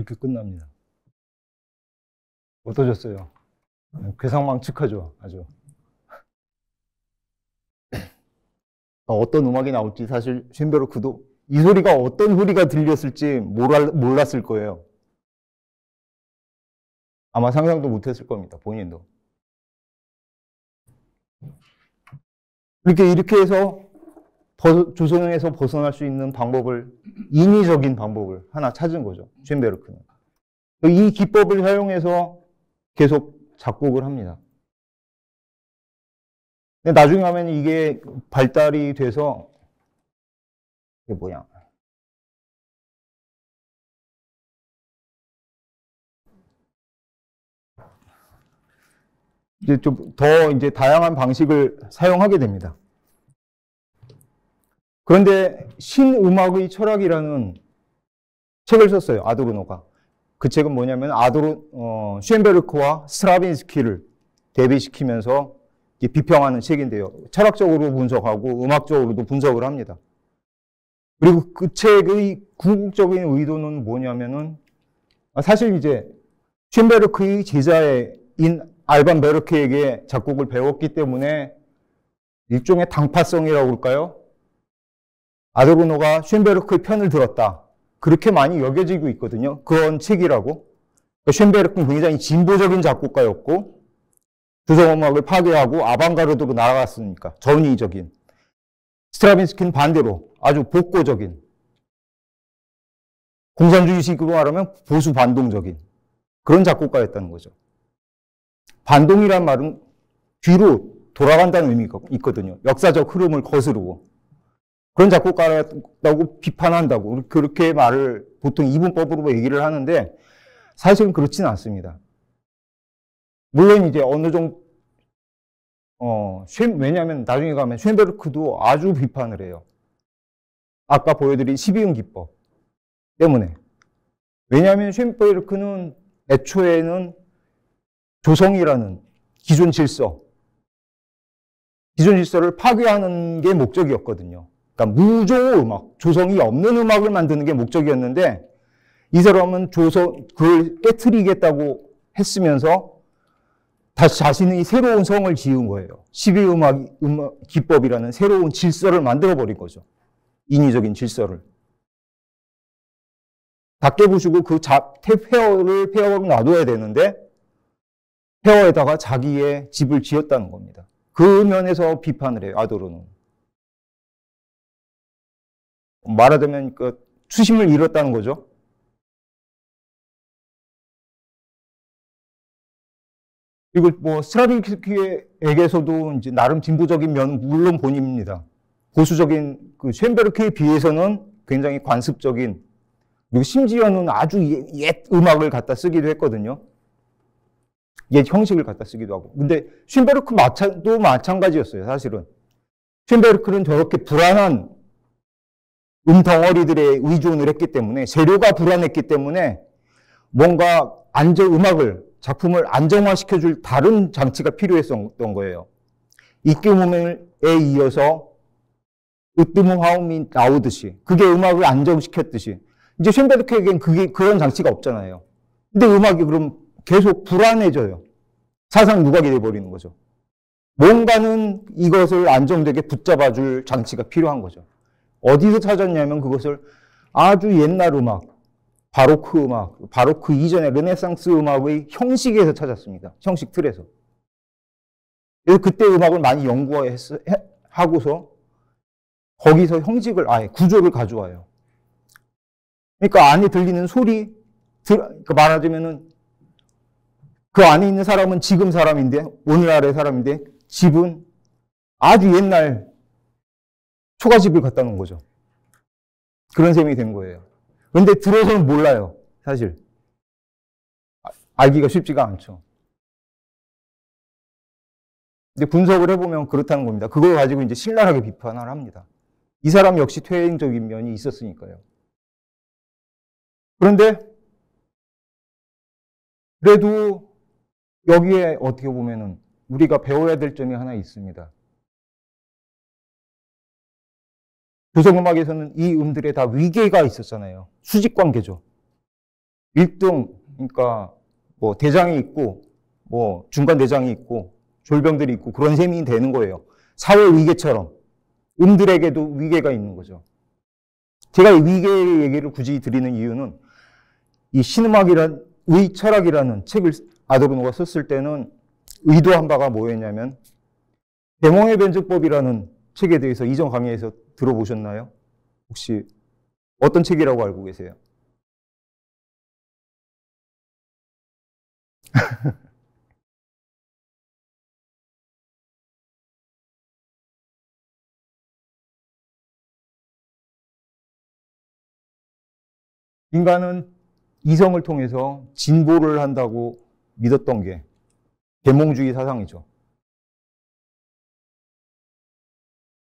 이렇게 끝납니다. 어떠셨어요? 괴상망측하죠, 아주. 어떤 음악이 나올지 사실 쇤베르크도 이 소리가 어떤 소리가 들렸을지 몰랐을 거예요. 아마 상상도 못했을 겁니다, 본인도. 이렇게 해서 조성에서 벗어날 수 있는 방법을, 인위적인 방법을 하나 찾은 거죠, 쇤베르크는. 이 기법을 사용해서 계속 작곡을 합니다. 근데 나중에 하면 이게 발달이 돼서, 이게 뭐냐. 이제 좀 더 이제 다양한 방식을 사용하게 됩니다. 그런데 신음악의 철학이라는 책을 썼어요, 아도르노가. 그 책은 뭐냐면 쇤베르크와 스트라빈스키를 대비시키면서 비평하는 책인데요. 철학적으로 분석하고 음악적으로도 분석을 합니다. 그리고 그 책의 궁극적인 의도는 뭐냐면은 사실 이제 쇤베르크의 제자인 알반 베르크에게 작곡을 배웠기 때문에 일종의 당파성이라고 할까요? 아도르노가 쇤베르크의 편을 들었다. 그렇게 많이 여겨지고 있거든요. 그런 책이라고. 쇤베르크는 굉장히 진보적인 작곡가였고 조성음악을 파괴하고 아방가르드로 날아갔으니까 전위적인. 스트라빈스키는 반대로 아주 복고적인, 공산주의식으로 말하면 보수 반동적인 그런 작곡가였다는 거죠. 반동이란 말은 뒤로 돌아간다는 의미가 있거든요. 역사적 흐름을 거스르고. 그런 작곡가라고 비판한다고 그렇게 말을 보통 이분법으로 얘기를 하는데 사실은 그렇지는 않습니다. 물론 이제 어느 정도 왜냐하면 나중에 가면 쇤베르크도 아주 비판을 해요. 아까 보여드린 12음 기법 때문에. 왜냐하면 쇤베르크는 애초에는 조성이라는 기존 질서를 파괴하는 게 목적이었거든요. 그러니까 무조 음악, 조성이 없는 음악을 만드는 게 목적이었는데 이 사람은 그걸 깨트리겠다고 했으면서 다시 자신의 새로운 성을 지은 거예요. 12음악 기법이라는 새로운 질서를 만들어버린 거죠. 인위적인 질서를. 다 깨부수고 그 폐허를 놔둬야 되는데 폐허에다가 자기의 집을 지었다는 겁니다. 그 면에서 비판을 해요, 아도르노는. 말하자면 추심을 잃었다는 거죠. 그리고 스트라빈스키에게서도 이제 나름 진보적인 면은 물론 본인입니다. 보수적인 그 쇤베르크에 비해서는 굉장히 관습적인, 그리고 심지어는 아주 옛 음악을 갖다 쓰기도 했거든요. 옛 형식을 갖다 쓰기도 하고. 근데 쇤베르크도 마찬가지였어요, 사실은. 쇤베르크는 저렇게 불안한 덩어리들에 의존을 했기 때문에, 재료가 불안했기 때문에 뭔가 작품을 안정화시켜줄 다른 장치가 필요했던 거예요. 이깨무에 이어서 으뜸음화음이 나오듯이, 그게 음악을 안정시켰듯이. 이제 쇤베르크에겐 그런 장치가 없잖아요. 근데 음악이 그럼 계속 불안해져요. 사상 누각이 돼버리는 거죠. 뭔가는 이것을 안정되게 붙잡아줄 장치가 필요한 거죠. 어디서 찾았냐면 그것을 아주 옛날 음악, 바로크 이전의 르네상스 음악의 형식에서 찾았습니다. 형식 틀에서. 그래서 그때 음악을 많이 연구하고서 거기서 형식을, 구조를 가져와요. 그러니까 안에 들리는 소리, 그러니까 말하자면은 그 안에 있는 사람은 지금 사람인데, 오늘날의 사람인데, 집은 아주 옛날 초가집을 갖다 놓은 거죠. 그런 셈이 된 거예요. 그런데 들어서는 몰라요, 사실. 알기가 쉽지가 않죠. 근데 분석을 해보면 그렇다는 겁니다. 그걸 가지고 이제 신랄하게 비판을 합니다. 이 사람 역시 퇴행적인 면이 있었으니까요. 그런데 그래도 여기에 어떻게 보면은 우리가 배워야 될 점이 하나 있습니다. 조성음악에서는 이 음들에 다 위계가 있었잖아요. 수직관계죠. 1등, 그러니까 뭐 대장이 있고, 뭐 중간 대장이 있고, 졸병들이 있고, 그런 셈이 되는 거예요. 사회 위계처럼. 음들에게도 위계가 있는 거죠. 제가 이 위계의 얘기를 굳이 드리는 이유는 이 신음학이란, 의철학이라는 책을 아도르노가 썼을 때는 의도한 바가 뭐였냐면, 계몽의 변증법이라는 책에 대해서 이전 강의에서 들어보셨나요? 혹시 어떤 책이라고 알고 계세요? 인간은 이성을 통해서 진보를 한다고 믿었던 게 계몽주의 사상이죠.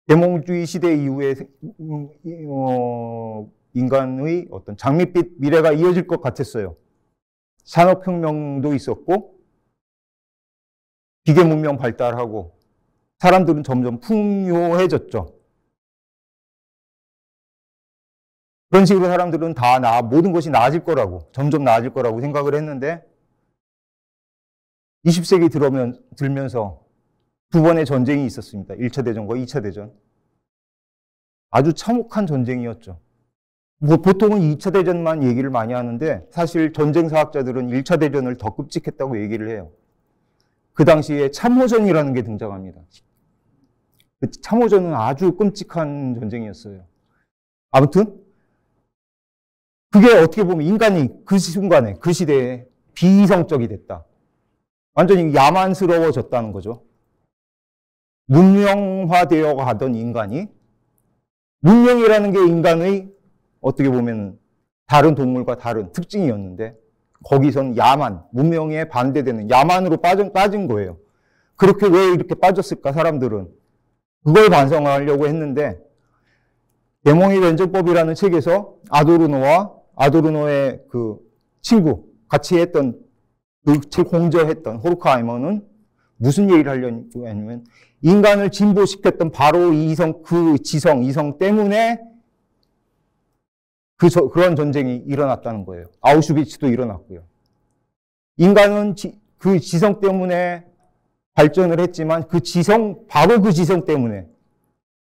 계몽주의 시대 이후에 인간의 어떤 장밋빛 미래가 이어질 것 같았어요. 산업혁명도 있었고, 기계 문명 발달하고, 사람들은 점점 풍요해졌죠. 그런 식으로 사람들은 모든 것이 나아질 거라고, 점점 나아질 거라고 생각을 했는데, 20세기 들면서 두 번의 전쟁이 있었습니다. 1차 대전과 2차 대전. 아주 참혹한 전쟁이었죠. 뭐 보통은 2차 대전만 얘기를 많이 하는데 사실 전쟁사학자들은 1차 대전을 더 끔찍했다고 얘기를 해요. 그 당시에 참호전이라는 게 등장합니다. 그 참호전은 아주 끔찍한 전쟁이었어요. 아무튼 그게 어떻게 보면 인간이 그 순간에, 그 시대에 비이성적이 됐다. 완전히 야만스러워졌다는 거죠. 문명화되어 가던 인간이, 문명이라는 게 인간의 어떻게 보면 다른 동물과 다른 특징이었는데 거기선 야만, 문명에 반대되는 야만으로 빠진 거예요. 그렇게 왜 이렇게 빠졌을까 사람들은. 그걸 반성하려고 했는데 계몽의 변증법이라는 책에서 아도르노와 아도르노의 그 친구 같이 했던 그 책 공저했던 호르크하이머는 무슨 얘기를 하려고 하냐면 인간을 진보시켰던 바로 이성 때문에 그런 전쟁이 일어났다는 거예요. 아우슈비츠도 일어났고요. 인간은 그 지성 때문에 발전을 했지만 바로 그 지성 때문에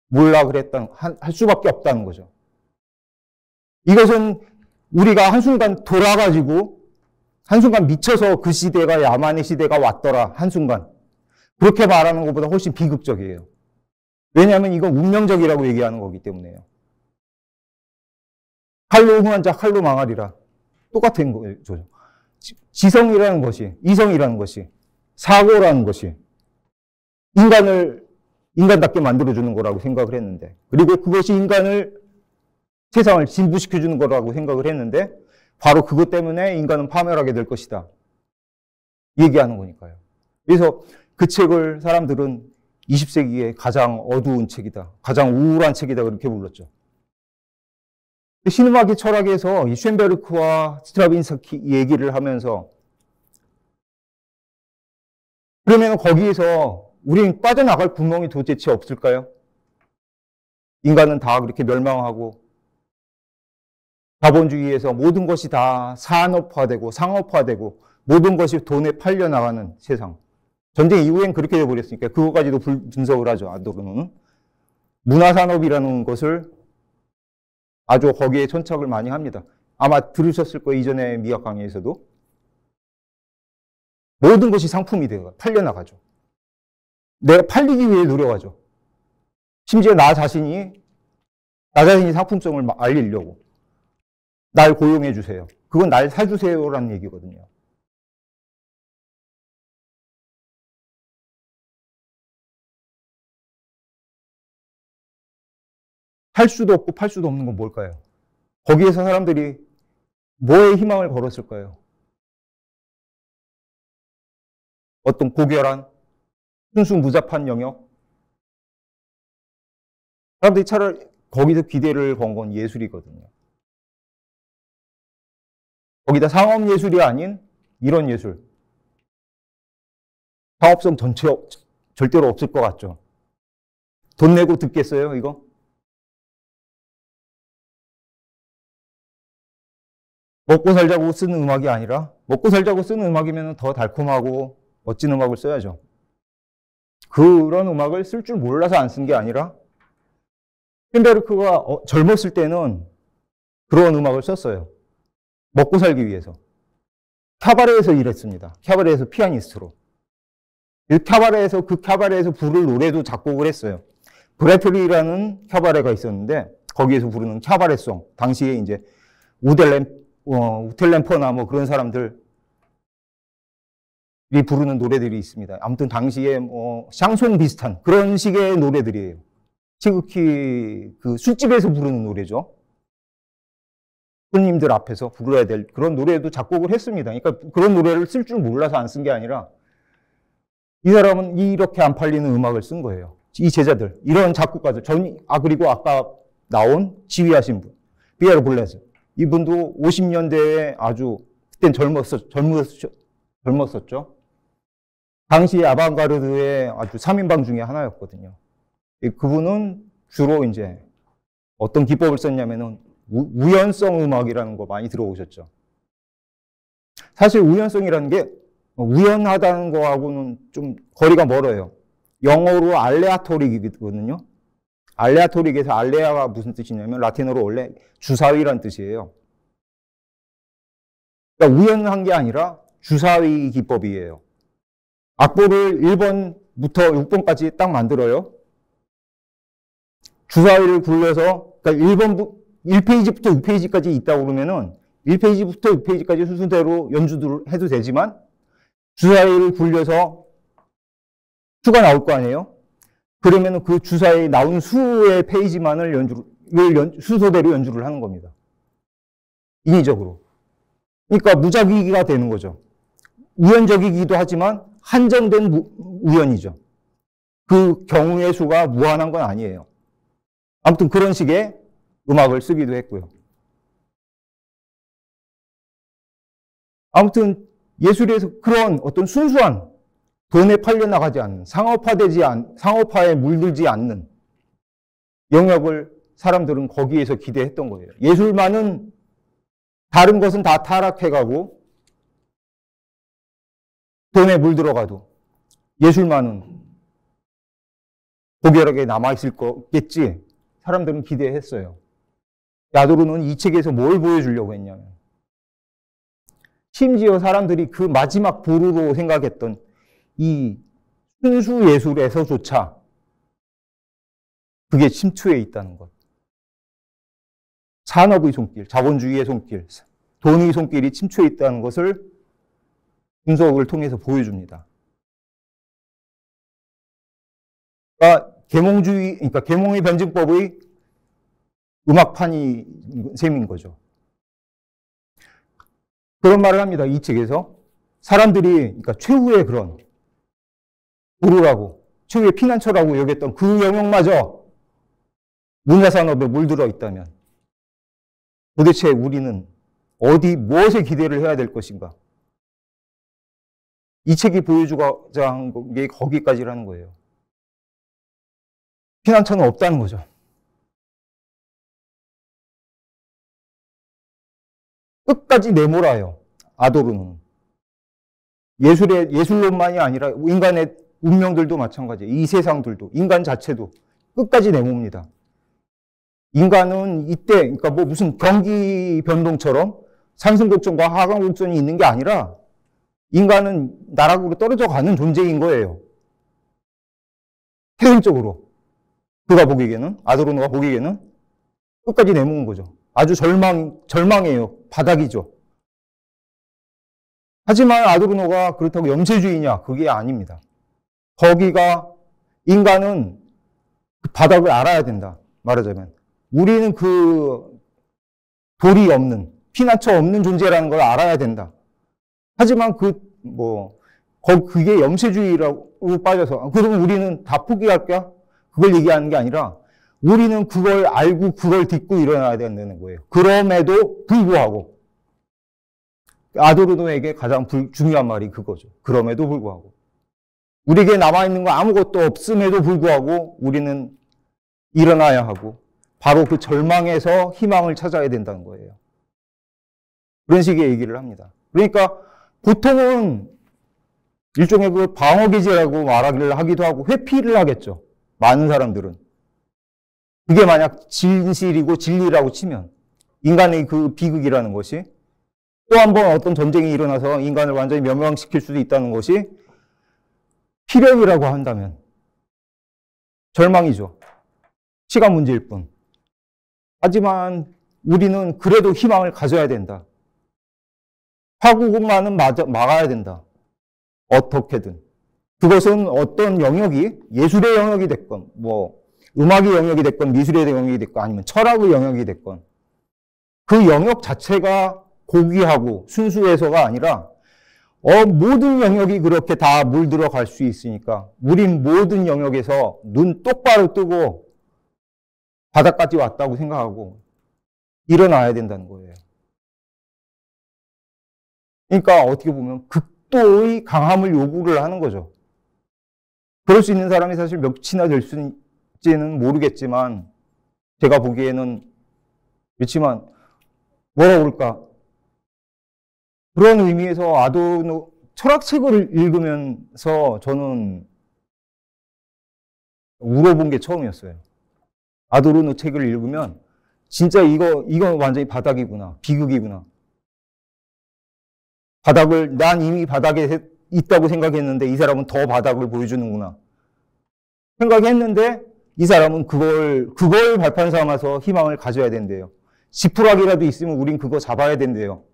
몰락을 할 수밖에 없다는 거죠. 이것은 우리가 한순간 돌아가지고 한순간 미쳐서 그 시대가 야만의 시대가 왔더라. 한순간. 그렇게 말하는 것보다 훨씬 비극적이에요. 왜냐하면 이건 운명적이라고 얘기하는 거기 때문에요. 칼로 흥한 자 칼로 망하리라. 똑같은 거죠. 지성이라는 것이, 이성이라는 것이, 사고라는 것이 인간답게 만들어주는 거라고 생각을 했는데, 그리고 그것이 세상을 진부시켜주는 거라고 생각을 했는데, 바로 그것 때문에 인간은 파멸하게 될 것이다. 얘기하는 거니까요. 그래서 그 책을 사람들은 20세기에 가장 어두운 책이다. 가장 우울한 책이다. 그렇게 불렀죠. 신음악의 철학에서 이 쇤베르크와 스트라빈스키 얘기를 하면서 그러면 거기에서 우리는 빠져나갈 구멍이 도대체 없을까요? 인간은 다 그렇게 멸망하고 자본주의에서 모든 것이 다 산업화되고 상업화되고 모든 것이 돈에 팔려나가는 세상. 전쟁 이후엔 그렇게 되어버렸으니까 그거까지도 분석을 하죠. 아도르노는. 문화산업이라는 것을 아주 거기에 천착을 많이 합니다. 아마 들으셨을 거예요. 이전에 미학 강의에서도. 모든 것이 상품이 돼요. 팔려나가죠. 내가 팔리기 위해 노력하죠. 심지어 나 자신이 상품성을 알리려고. 날 고용해 주세요. 그건 날 사주세요라는 얘기거든요. 살 수도 없고 팔 수도 없는 건 뭘까요? 거기에서 사람들이 뭐에 희망을 걸었을까요? 어떤 고결한, 순수 무잡한 영역? 사람들이 차라리 거기서 기대를 건 건 예술이거든요. 거기다 상업예술이 아닌 이런 예술. 상업성 절대로 없을 것 같죠. 돈 내고 듣겠어요, 이거? 먹고 살자고 쓰는 음악이 아니라 먹고 살자고 쓰는 음악이면 더 달콤하고 멋진 음악을 써야죠. 그런 음악을 쓸 줄 몰라서 안 쓴 게 아니라 쇤베르크가 젊었을 때는 그런 음악을 썼어요. 먹고 살기 위해서. 캬바레에서 일했습니다. 캬바레에서 피아니스트로. 그 캬바레에서 부를 노래도 작곡을 했어요. 브래틀리라는 캬바레가 있었는데 거기에서 부르는 캬바레송. 당시에 이제 우텔램퍼나 뭐 그런 사람들이 부르는 노래들이 있습니다. 아무튼 당시에 샹송 비슷한 그런 식의 노래들이에요. 지극히 그 술집에서 부르는 노래죠. 손님들 앞에서 불러야 될 그런 노래도 작곡을 했습니다. 그러니까 그런 노래를 쓸 줄 몰라서 안 쓴 게 아니라 이 사람은 이렇게 안 팔리는 음악을 쓴 거예요. 이 제자들, 이런 작곡가들. 그리고 아까 나온 지휘하신 분, 피에르 볼레즈. 이분도 50년대에 아주 그땐 젊었었죠. 당시 아방가르드의 아주 3인방 중에 하나였거든요. 그분은 주로 이제 어떤 기법을 썼냐면은 우연성 음악이라는 거 많이 들어오셨죠. 사실 우연성이라는 게 우연하다는 거하고는 좀 거리가 멀어요. 영어로 알레아토릭이거든요. 알레아토릭에서 알레아가 무슨 뜻이냐면 라틴어로 원래 주사위란 뜻이에요. 그러니까 우연한 게 아니라 주사위 기법이에요. 악보를 1번부터 6번까지 딱 만들어요. 주사위를 굴려서, 그러니까 1페이지부터 6페이지까지 있다고 그러면은 1페이지부터 6페이지까지 순서대로 연주를 해도 되지만 주사위를 굴려서 수가 나올 거 아니에요? 그러면은 그 주사위에 나온 수의 페이지만을 순서대로 연주를 하는 겁니다. 인위적으로. 그러니까 무작위가 되는 거죠. 우연적이기도 하지만 한정된 우연이죠. 그 경우의 수가 무한한 건 아니에요. 아무튼 그런 식의 음악을 쓰기도 했고요. 아무튼 예술에서 그런 어떤 순수한 돈에 팔려나가지 않는, 상업화에 물들지 않는 영역을 사람들은 거기에서 기대했던 거예요. 예술만은 다른 것은 다 타락해가고 돈에 물들어가도 예술만은 고결하게 남아있을 거겠지. 사람들은 기대했어요. 야도르는 이 책에서 뭘 보여주려고 했냐면 심지어 사람들이 그 마지막 보루로 생각했던 이 순수 예술에서조차 그게 침투해 있다는 것. 산업의 손길, 자본주의의 손길, 돈의 손길이 침투해 있다는 것을 분석을 통해서 보여줍니다. 그러니까 계몽의 변증법의 음악판이 셈인 거죠. 그런 말을 합니다. 이 책에서 사람들이 그러니까 최후의 그런 보루라고, 최후의 피난처라고 여겼던 그 영역마저 문화산업에 물들어 있다면 도대체 우리는 무엇에 기대를 해야 될 것인가? 이 책이 보여주고자 한 게 거기까지라는 거예요. 피난처는 없다는 거죠. 끝까지 내몰아요. 아도르는. 예술론만이 아니라 인간의 운명들도 마찬가지예요. 이 세상들도, 인간 자체도 끝까지 내몹니다. 인간은 이때, 그러니까 뭐 무슨 경기 변동처럼 상승곡선과 하강곡선이 있는 게 아니라 인간은 나락으로 떨어져 가는 존재인 거예요. 태생적으로. 그가 보기에는, 아도르노가 보기에는 끝까지 내모은 거죠. 아주 절망이에요. 바닥이죠. 하지만 아도르노가 그렇다고 염세주의냐? 그게 아닙니다. 인간은 그 바닥을 알아야 된다. 말하자면. 우리는 그 돌이 없는, 피난처 없는 존재라는 걸 알아야 된다. 하지만 그게 염세주의라고 빠져서, 그러면 우리는 다 포기할까? 그걸 얘기하는 게 아니라, 우리는 그걸 알고 그걸 딛고 일어나야 된다는 거예요. 그럼에도 불구하고. 아도르노에게 가장 중요한 말이 그거죠. 그럼에도 불구하고. 우리에게 남아있는 거 아무것도 없음에도 불구하고 우리는 일어나야 하고, 바로 그 절망에서 희망을 찾아야 된다는 거예요. 그런 식의 얘기를 합니다. 그러니까 보통은 일종의 그 방어기제라고 말하기를 하기도 하고 회피를 하겠죠. 많은 사람들은. 그게 만약 진실이고 진리라고 치면 인간의 그 비극이라는 것이 또 한 번 어떤 전쟁이 일어나서 인간을 완전히 멸망시킬 수도 있다는 것이 필연이라고 한다면 절망이죠. 시간 문제일 뿐. 하지만 우리는 그래도 희망을 가져야 된다. 파국만은 막아야 된다. 어떻게든. 그것은 어떤 영역이 예술의 영역이 됐건 뭐 음악의 영역이 됐건 미술의 영역이 됐건 아니면 철학의 영역이 됐건 그 영역 자체가 고귀하고 순수해서가 아니라 모든 영역이 그렇게 다 물들어갈 수 있으니까 우린 모든 영역에서 눈 똑바로 뜨고 바닥까지 왔다고 생각하고 일어나야 된다는 거예요. 그러니까 어떻게 보면 극도의 강함을 요구를 하는 거죠. 그럴 수 있는 사람이 사실 몇이나 될 수 있지는 모르겠지만 제가 보기에는 그렇지만 뭐라고 그럴까 그런 의미에서 아도르노 철학책을 읽으면서 저는 울어본 게 처음이었어요. 아도르노 책을 읽으면 진짜 이건 완전히 바닥이구나. 비극이구나. 난 이미 바닥에 있다고 생각했는데 이 사람은 더 바닥을 보여주는구나. 생각했는데 이 사람은 그걸 발판 삼아서 희망을 가져야 된대요. 지푸라기라도 있으면 우린 그거 잡아야 된대요.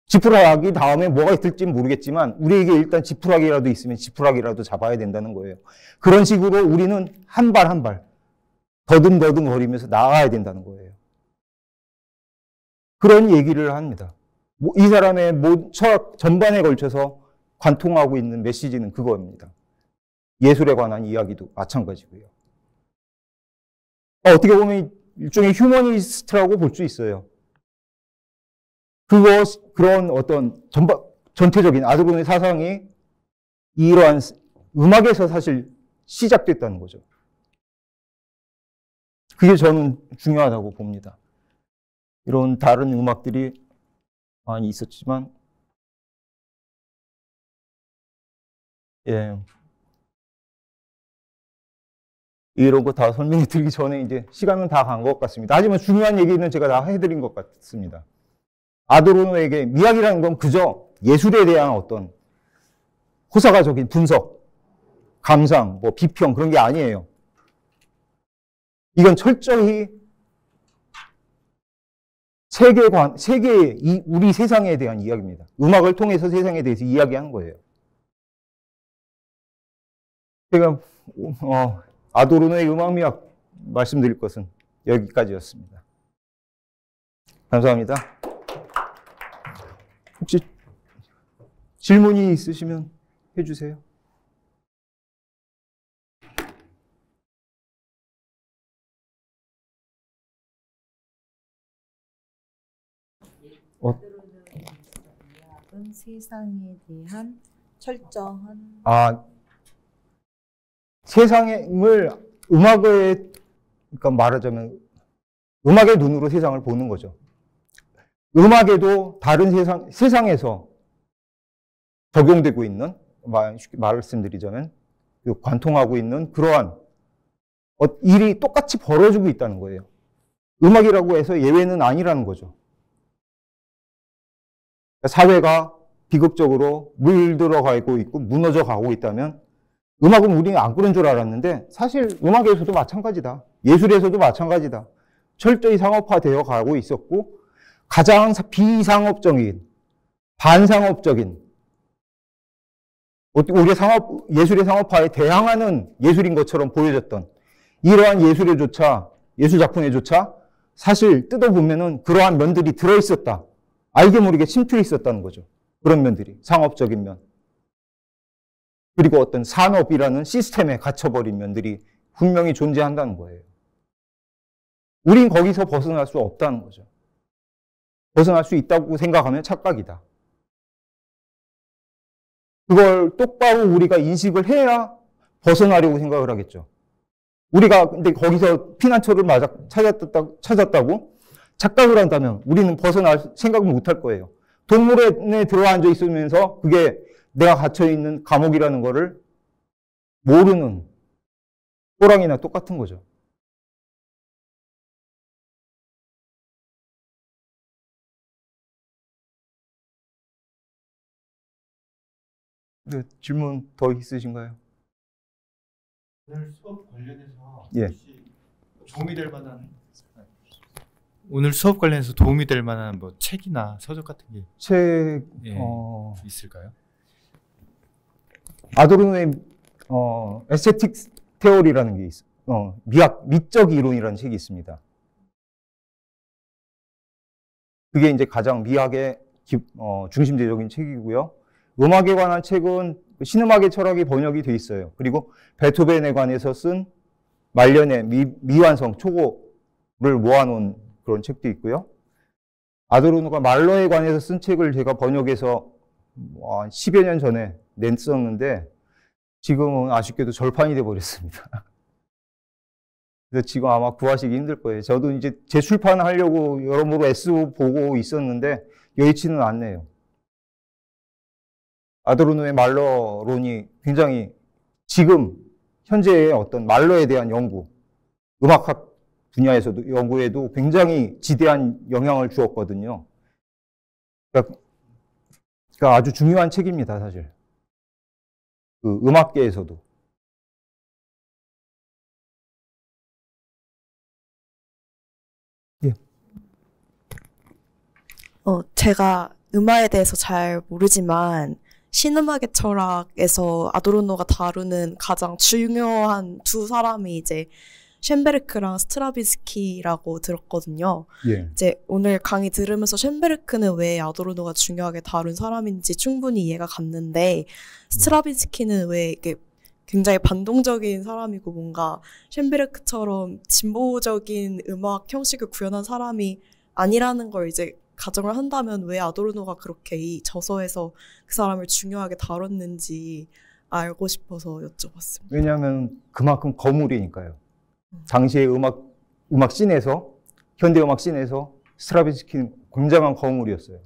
지푸라기 다음에 뭐가 있을지 모르겠지만 우리에게 일단 지푸라기라도 있으면 지푸라기라도 잡아야 된다는 거예요. 그런 식으로 우리는 한 발 한 발 더듬더듬 거리면서 나아가야 된다는 거예요. 그런 얘기를 합니다. 이 사람의 철학 전반에 걸쳐서 관통하고 있는 메시지는 그거입니다. 예술에 관한 이야기도 마찬가지고요. 어떻게 보면 일종의 휴머니스트라고 볼 수 있어요. 그런 어떤 전체적인 아도르노의 사상이 이러한 음악에서 사실 시작됐다는 거죠. 그게 저는 중요하다고 봅니다. 이런 다른 음악들이 많이 있었지만, 예. 이런 거 다 설명해 드리기 전에 이제 시간은 다 간 것 같습니다. 하지만 중요한 얘기는 제가 다 해드린 것 같습니다. 아도르노에게 미학이라는 건 그저 예술에 대한 어떤 호사가적인 분석, 감상, 뭐 비평 그런 게 아니에요. 이건 철저히 세계관, 우리 세상에 대한 이야기입니다. 음악을 통해서 세상에 대해서 이야기하는 거예요. 제가 아도르노의 음악미학 말씀드릴 것은 여기까지였습니다. 감사합니다. 혹시 질문이 있으시면 해주세요. 미학은 세상에 대한 철저한 세상을 그러니까 말하자면 음악의 눈으로 세상을 보는 거죠. 음악에도 다른 세상에서 적용되고 있는, 말씀드리자면, 관통하고 있는 그러한 일이 똑같이 벌어지고 있다는 거예요. 음악이라고 해서 예외는 아니라는 거죠. 사회가 비극적으로 물들어가고 있고 무너져 가고 있다면 음악은 우리는 안 그런 줄 알았는데 사실 음악에서도 마찬가지다. 예술에서도 마찬가지다. 철저히 상업화되어 가고 있었고 가장 비상업적인, 반상업적인 우리 예술의 상업화에 대항하는 예술인 것처럼 보여졌던 이러한 예술 작품에조차 사실 뜯어보면은 그러한 면들이 들어있었다. 알게 모르게 침투해 있었다는 거죠. 그런 면들이, 상업적인 면. 그리고 어떤 산업이라는 시스템에 갇혀버린 면들이 분명히 존재한다는 거예요. 우린 거기서 벗어날 수 없다는 거죠. 벗어날 수 있다고 생각하면 착각이다. 그걸 똑바로 우리가 인식을 해야 벗어나려고 생각을 하겠죠. 우리가 근데 거기서 피난처를 찾았다고 착각을 한다면 우리는 벗어날 생각을 못 할 거예요. 동물원에 들어앉아 있으면서 그게 내가 갇혀있는 감옥이라는 거를 모르는 호랑이나 똑같은 거죠. 네, 질문 더 있으신가요? 오늘 수업 관련해서 예. 혹시 도움이 될 만한 오늘 수업 관련해서 도움이 될 만한 뭐 책이나 서적 같은 게 책, 예, 있을까요? 아도르노의 에스테틱 테오리라는 게 있어요. 미적 이론이라는 책이 있습니다. 그게 이제 가장 미학의 중심제적인 책이고요. 음악에 관한 책은 신음악의 철학이 번역이 돼 있어요. 그리고 베토벤에 관해서 쓴 말년의 미완성 초고를 모아놓은 그런 책도 있고요. 아도르노가 말러에 관해서 쓴 책을 제가 번역해서 10여 년 전에 냈었는데 지금은 아쉽게도 절판이 돼버렸습니다. 그래서 지금 아마 구하시기 힘들 거예요. 저도 이제 재출판하려고 여러모로 애쓰고 있었는데 여의치는 않네요. 아도르노의 말러론이 굉장히 지금 현재의 어떤 말러에 대한 연구, 음악학 분야에서도 연구에도 굉장히 지대한 영향을 주었거든요. 그러니까 아주 중요한 책입니다, 사실. 그 음악계에서도. 예. 제가 음악에 대해서 잘 모르지만 신음악의 철학에서 아도르노가 다루는 가장 중요한 두 사람이 이제 쇤베르크랑 스트라빈스키라고 들었거든요. 예. 이제 오늘 강의 들으면서 쇤베르크는 왜 아도르노가 중요하게 다룬 사람인지 충분히 이해가 갔는데 스트라빈스키는 왜 이게 굉장히 반동적인 사람이고 뭔가 쇤베르크처럼 진보적인 음악 형식을 구현한 사람이 아니라는 걸 이제 가정을 한다면 왜 아도르노가 그렇게 이 저서에서 그 사람을 중요하게 다뤘는지 알고 싶어서 여쭤봤습니다. 왜냐하면 그만큼 거물이니까요. 당시의 음악 씬에서, 현대 음악 씬에서 스트라빈스키는 굉장한 거물이었어요.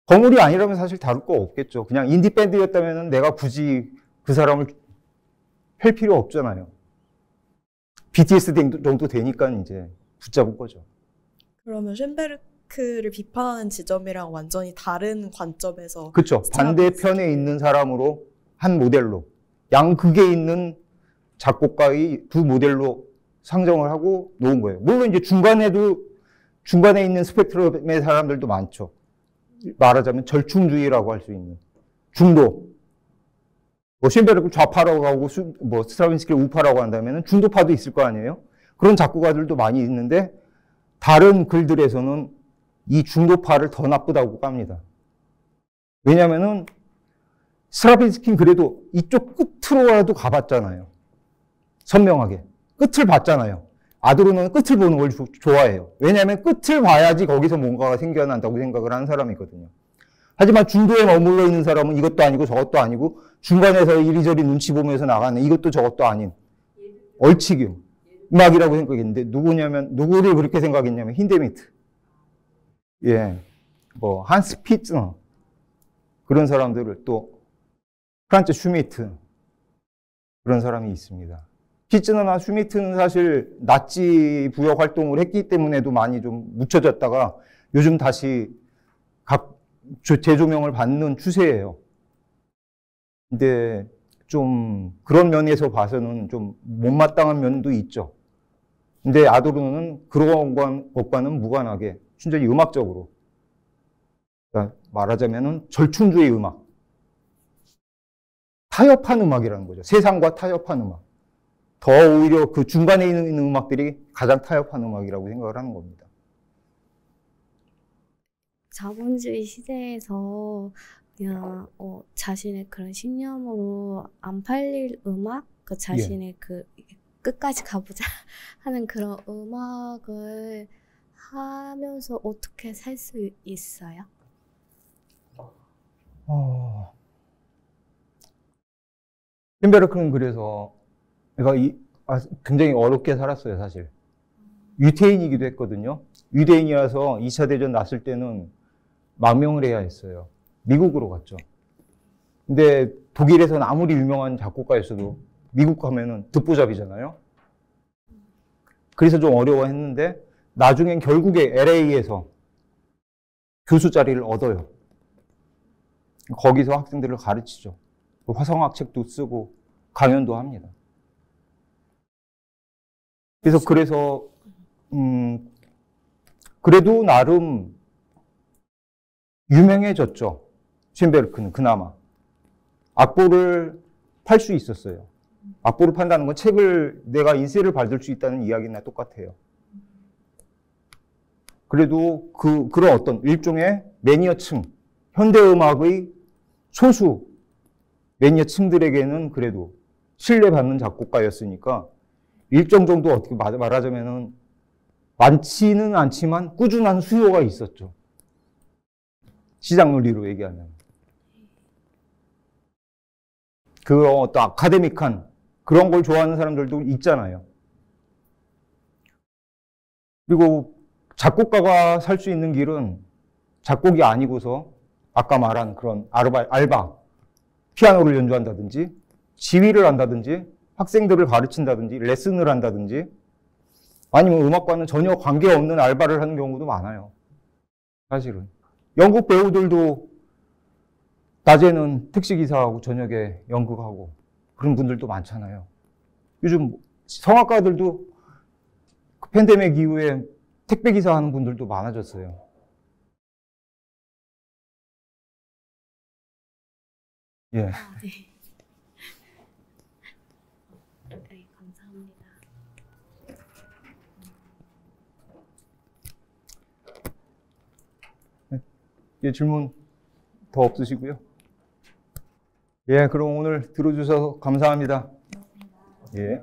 거물이 아니라면 사실 다룰 거 없겠죠. 그냥 인디밴드였다면 내가 굳이 그 사람을 펼 필요 없잖아요. BTS 정도 되니까 이제 붙잡은 거죠. 그러면 쇤베르크를 비판하는 지점이랑 완전히 다른 관점에서 그렇죠. 반대편에 있는 사람으로 한 모델로 양극에 있는 작곡가의 두 모델로 상정을 하고 놓은 거예요. 물론 이제 중간에 있는 스펙트럼의 사람들도 많죠. 말하자면 절충주의라고 할 수 있는 중도. 뭐 쇤베르크 좌파라고 하고 뭐 스트라빈스키를 우파라고 한다면 중도파도 있을 거 아니에요. 그런 작곡가들도 많이 있는데 다른 글들에서는 이 중도파를 더 나쁘다고 깝니다. 왜냐면은 스트라빈스키는 그래도 이쪽 끝으로라도 가봤잖아요. 선명하게. 끝을 봤잖아요. 아도르노는 끝을 보는 걸 좋아해요. 왜냐하면 끝을 봐야지 거기서 뭔가가 생겨난다고 생각을 하는 사람이거든요. 하지만 중도에 머물러 있는 사람은 이것도 아니고 저것도 아니고 중간에서 이리저리 눈치 보면서 나가는 이것도 저것도 아닌 얼치김 음악이라고 생각했는데 누구를 그렇게 생각했냐면 힌데미트. 예. 뭐 한스 피츠너 그런 사람들을 또 프란츠 슈미트 그런 사람이 있습니다. 피츠너나 슈미트는 사실 나치 부역 활동을 했기 때문에도 많이 좀 묻혀졌다가 요즘 다시 각 재조명을 받는 추세예요. 근데 좀 그런 면에서 봐서는 좀 못마땅한 면도 있죠. 근데 아도르노는 그런 것과는 무관하게 순전히 음악적으로 그러니까 말하자면은 절충주의 음악, 타협한 음악이라는 거죠. 세상과 타협한 음악. 더 오히려 그 중간에 있는 음악들이 가장 타협한 음악이라고 생각을 하는 겁니다. 자본주의 시대에서 그냥 자신의 그런 신념으로 안 팔릴 음악, 그 자신의 그 끝까지 가보자 하는 그런 음악을 하면서 어떻게 살 수 있어요? 쇤베르크는 그래서 굉장히 어렵게 살았어요, 사실. 유태인이기도 했거든요. 유대인이라서 2차 대전 났을 때는 망명을 해야 했어요. 미국으로 갔죠. 근데 독일에서는 아무리 유명한 작곡가였어도 미국 가면은 듣보잡이잖아요. 그래서 좀 어려워했는데 나중엔 결국에 LA에서 교수 자리를 얻어요. 거기서 학생들을 가르치죠. 화성학 책도 쓰고 강연도 합니다. 그래서 그래도 나름 유명해졌죠. 쇤베르크는 그나마. 악보를 팔 수 있었어요. 악보를 판다는 건 책을 내가 인세를 받을 수 있다는 이야기나 똑같아요. 그래도 그런 어떤 일종의 매니아층, 현대음악의 소수 매니아층들에게는 그래도 신뢰받는 작곡가였으니까 일정 정도 어떻게 말하자면은 많지는 않지만 꾸준한 수요가 있었죠. 시장 논리로 얘기하면. 그 어떤 아카데믹한 그런 걸 좋아하는 사람들도 있잖아요. 그리고 작곡가가 살 수 있는 길은 작곡이 아니고서 아까 말한 그런 알바, 피아노를 연주한다든지 지휘를 한다든지 학생들을 가르친다든지 레슨을 한다든지 아니면 음악과는 전혀 관계없는 알바를 하는 경우도 많아요. 사실은. 영국 배우들도 낮에는 택시기사하고 저녁에 연극하고 그런 분들도 많잖아요. 요즘 성악가들도 팬데믹 이후에 택배기사 하는 분들도 많아졌어요. 예. 네. 네, 감사합니다. 예, 질문 더 없으시고요. 예, 그럼 오늘 들어주셔서 감사합니다. 예.